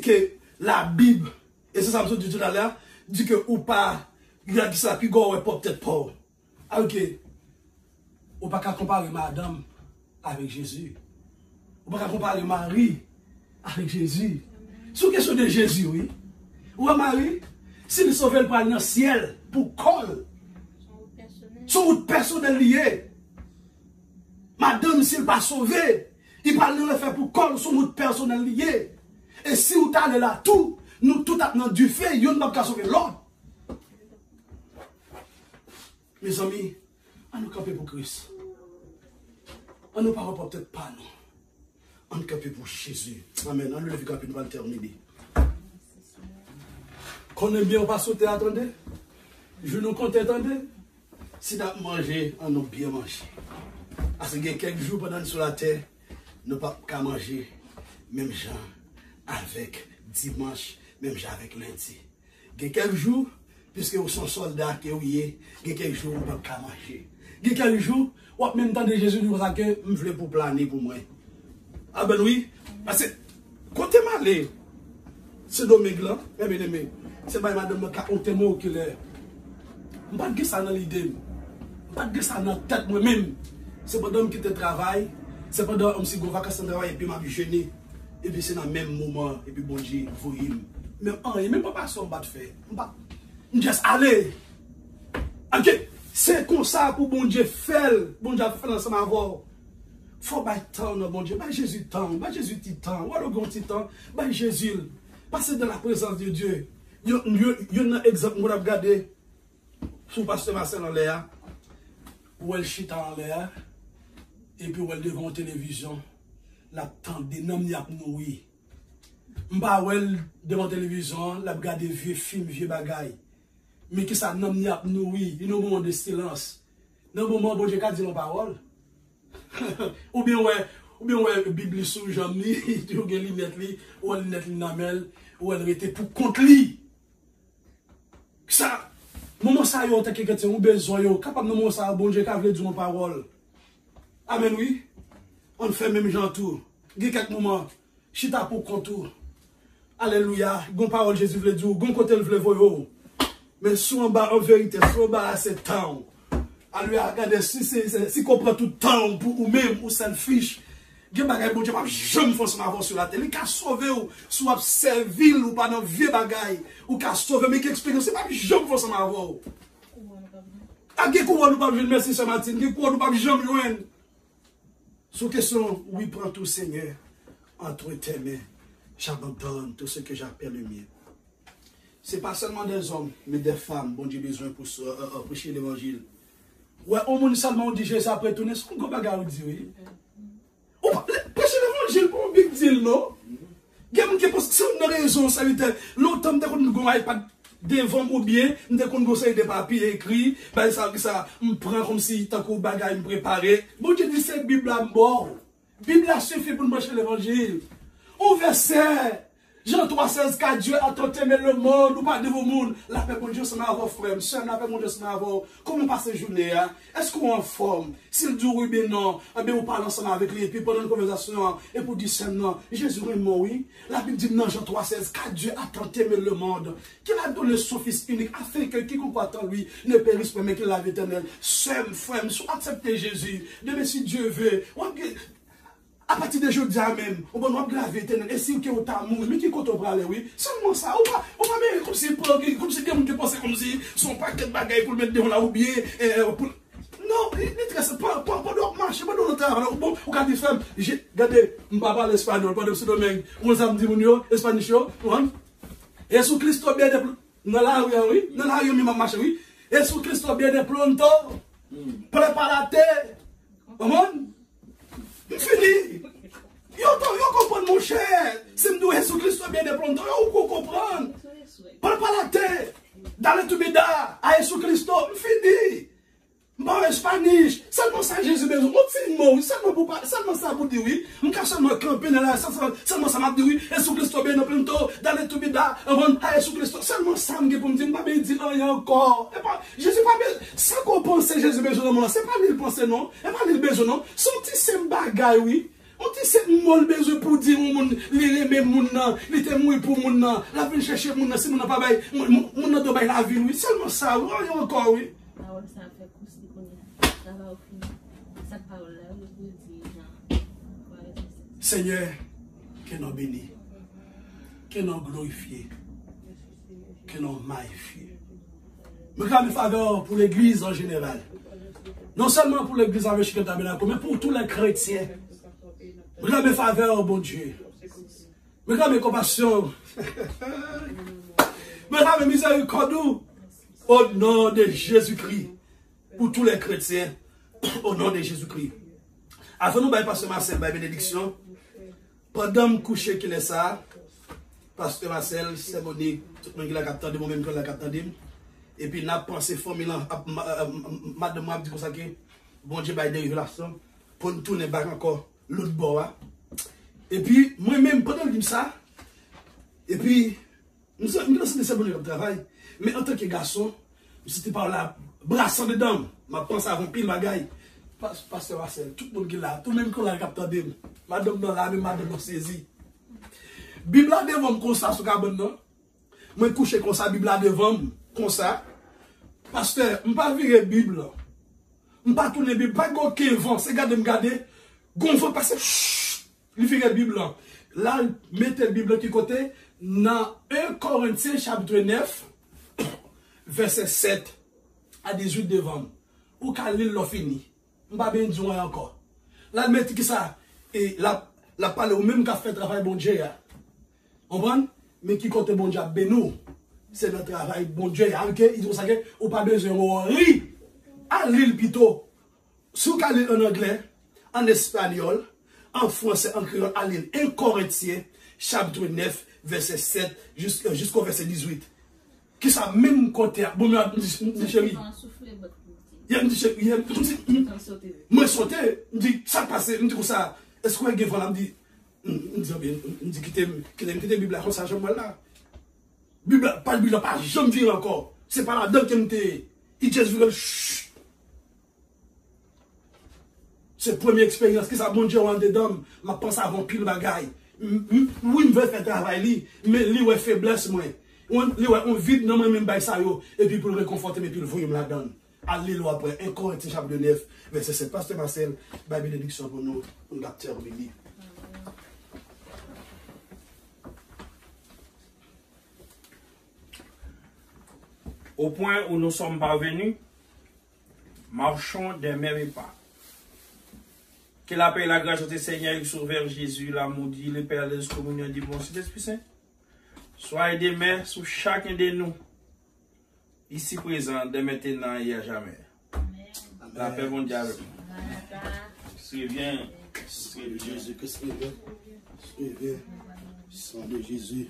que la Bible, et c'est ça que je dis tout à l'heure, dit que ou pas, il y a qui ça qui go, peut-être pas. Ok. On ne peut pas comparer madame avec Jésus. On ne peut pas comparer Marie avec Jésus. C'est une question de Jésus, oui. Ou Marie, s'il sauve le dans le ciel pour col, son route personnelle liée. Madame, s'il n'est pas sauvé, il parle de le faire pour col, son route personnelle liée. Et si vous allez là, tout, nous tout dans du fait, il n'y a pas sauver l'autre. Mes amis, on nous camper pour Christ. On ne parle peut-être pas, non. On nous camper pour Jésus. Amen. On nous lève camper, nous allons terminer. Qu'on aime bien, on va sauter, attendez. Je nous compte, attendez. Si nous avons mangé, on a bien mangé. Parce qu'il y a quelques jours pendant sur la terre, nous ne pouvons pas manger, même gens avec dimanche, même gens avec lundi. Il y a quelques jours, puisque vous sont soldats, il y a quelques jours, on ne peut pas manger. Il y a quelques jours, ou même temps de Jésus, nous avons que je voulais pour planer pour moi. Ah ben oui, parce que quand tu es malé, c'est dommage là, mes bien-aimés, c'est pas madame qui a honte moi qui l'est. Je ne pas ça dans l'idée, je ne pas ça dans la tête moi-même. C'est pas d'homme qui te travaille, c'est pas d'homme qui va vacances de travail et puis m'a jeûné. Et puis c'est dans le même moment, et puis bon Dieu, vous voyez. Mais même pas ça, on va te faire. On juste aller. Ok, c'est comme ça pour bon Dieu faire. Bon Dieu fait ensemble avoir. Faut pas temps, bon Dieu. Bah Jésus temps, bah Jésus titan. Ou alors grand titan, bah Jésus. Passer dans la présence de Dieu. Il y a un exemple, on va regarder. Sous pasteur Marcel en l'air. Ou elle chita en l'air. Et puis elle devant la télévision. La tente de nom y a nourri. M'ba wel devant la télévision, la regarde vieux films, vieux bagailles. Mais qui ça nom y a nourri, il y a un moment de silence. Dans un moment où Dieu a dit nos paroles. Ou bien ouais Bible sous jambe li, tu as une lunette li, ou une lunette li namel, ou elle était pour contre li. Ça moment ça yo ta quelqu'un ou besoin yo, capable moment ça bon Dieu a voulu dire nos paroles. Amen oui. On fait même gens tout. Il y a quelques moments, chita pour contour. Alléluia. Gon parole Jésus veut dire, gon côté le veut voir. Mais sous en bas en vérité, sous en bas c'est temps. Alléluia, regardez si comprend tout temps pour ou même ou selfish. Il y a bagay bon Dieu pas jamais forcément avoir sur la télé, qu'a sauver ou soit servir ou pas dans vieux bagay ou qu'a sauver mais qui explique c'est pas jamais forcément avoir. A qui quoi nous pas merci ce matin, qui quoi nous pas jamais joindre. Sous question, oui, prends tout Seigneur, entre tes mains, j'abandonne tout ce que j'appelle le mien. Ce n'est pas seulement des hommes, mais des femmes, bon Dieu, besoin pour prêcher l'évangile. Ouais, on monde seulement dit Jésus après tourner, c'est qu'on va regarder, oui. Prêcher l'évangile pour un big deal, non? Il y a des gens qui pensent que c'est une raison sanitaire. L'autre temps, nous n'avons pas devant ou bien, nous avons conseil de papier écrit, ben ça, me prend comme si tant qu'on bagaille me préparer. Bon Dieu dit c'est Bible à mort. Bible a suffi pour me prêcher l'évangile. Au verset, Jean 3,16, car Dieu a tant aimé le monde, ou pas de vos mondes. La paix, bon Dieu, c'est ma voix, frère. Monsieur, la paix, bon Dieu, c'est ma voix. Comment passe la journée, hein? Est-ce qu'on est en forme? S'il dit oui, ben non, eh bien, on parle ensemble avec lui, et puis pendant une conversation, et pour dire ça, non, Jésus est mort, oui. La Bible dit non, Jean 3,16, car Dieu a tant aimé le monde, qu'il a donné son Fils unique, afin que quiconque croit en lui ne périsse pas, mais qu'il l'a éternel. Seul, frère, acceptez Jésus. Demain, si Dieu veut, à partir de jeudi même, on va nous graver éternel. Et si vous avez un mourir, mais qui compte au bras, oui? Seulement ça, on va bien comme si quelqu'un pensait comme si son paquet de bagailles pour le mettre devant là ou bien. Non, il ne trace pas de marcher, pas de notre bon, regardez, femme, regardez, je ne parle pas l'espagnol, pas de ce domaine. On s'en dit, espagnol, Jésus Christ bien de dans la rue, oui, dans la rue, il m'a marché, oui. Jésus Christ bien de pronto, préparate, comment? Fini. Yo comprends mon cher. Si je dis Jésus Christ bien de pronto, vous comprenez. Préparate, dans le tubida, à Jésus Christ, fini. Bon, Espagnol, seulement ça, Jésus besoin. On dit mot, seulement ça pour dire oui. On cache seulement camper là, seulement ça m'a dit oui. Jésus Christ bien de pronto, dans le tubida, à Jésus Christ. Seulement ça me dit pour me dire, pas bien dire rien encore. Jésus pas bien. Ça qu'on pense Jésus besoin dans mon c'est pas lui penser non. Et pas lui besoin non. Son petit c'est bagaille oui. On dit c'est mon besoin pour dire au monde, il aime mon nan, il était mourir pour mon nan, la venir chercher mon nan, si mon nan pas bail, mon nan doit bail la vie oui. Seulement ça, oui, encore oui. Seigneur, que nous bénis, que nous glorifions, que nous magnifions. Mais quand même faveur pour l'église en général. Non seulement pour l'église avec le tabernacle, mais pour tous les chrétiens. Mais quand même faveur, bon Dieu. Mais quand même compassion. Mais quand même miséricorde au nom de Jésus-Christ. Pour tous les chrétiens. Au nom de Jésus-Christ. Avant nous, pasteur Marcel, bénédiction. Pendant que coucher qu'il est ça, pasteur Marcel, c'est Monique, tout le monde qui l'a capté, moi-même qui l'a capté. Et puis, n'a pensé formule, madame m'a dit pour ça que, bon Dieu, des révélations, pour nous tourner back encore, l'autre bord. Et puis, moi-même, pendant que je dis ça, et puis, nous sommes c'est bon travail, mais en tant que garçon, c'était par là, brassant dedans, je pense à remplir ma gaille. Pasteur Marcel, tout le monde qui l'a, tout le monde qui l'a capté, madame dans la, madame dans saisie. Bible là devant moi, comme ça, sur le cabane, non? Moi, couché comme ça, Bible là devant moi, comme ça. Pasteur, je ne vais pas virer la Bible. Je ne vais pas tourner la Bible, pas aucun vent, c'est garder, me garder. Gonfle, passer, chut, il fait la Bible là. Là, mettez la Bible qui côté, dans 1 Corinthiens chapitre 9, verset 7 à 18 devant. Ou quand l'île l'a fini. Je ne vais pas bien dire encore. Là, mettez qui ça, et la parole ou même qu'a fait travail bon Dieu. On comprend? Mais qui compte bon Dieu, ben nous, c'est notre travail bon Dieu. Ils disent ça que ou pas besoin de rire. À l'île plutôt. Sous qu'à l'île en anglais, en espagnol, en français, en créole, à l'île 1 Corinthiens, chapitre 9, verset 7 jusqu'au verset 18. Qui ça même côté. Bon, chérie. Il y a un dit, moi sauté, je dis, ça passe, je dis ça, est-ce qu'on a un voilà, je dis, quittez la Bible comme ça, je me là. Bible, pas de Bible, pas, je me vire encore. C'est pas là-dedans que il just veut chut. C'est la première expérience que ça, bon Dieu, en dedans, je pense à mon pile bagaille. Oui, je veux faire travail, mais lui, ouais, faiblesse, moi. On vide dans moi-même, et puis pour le réconforter, mais puis le voyons là-dedans. Alléluia après 1 Corinthiens chapitre 9, verset 7. Pasteur Marcel, bénédiction pour nous, on va terminer. Au point où nous sommes parvenus, marchons des mêmes pas. Que la paix et la grâce du Seigneur et Sauveur Jésus, l'amour dit, le Père de la communion du bon Saint-Esprit Saint, soyez des mères sur chacun de nous. Ici présent, de maintenant et à jamais. Amen. La paix mondiale. Suivez, Jésus, que suivez, sang de Jésus.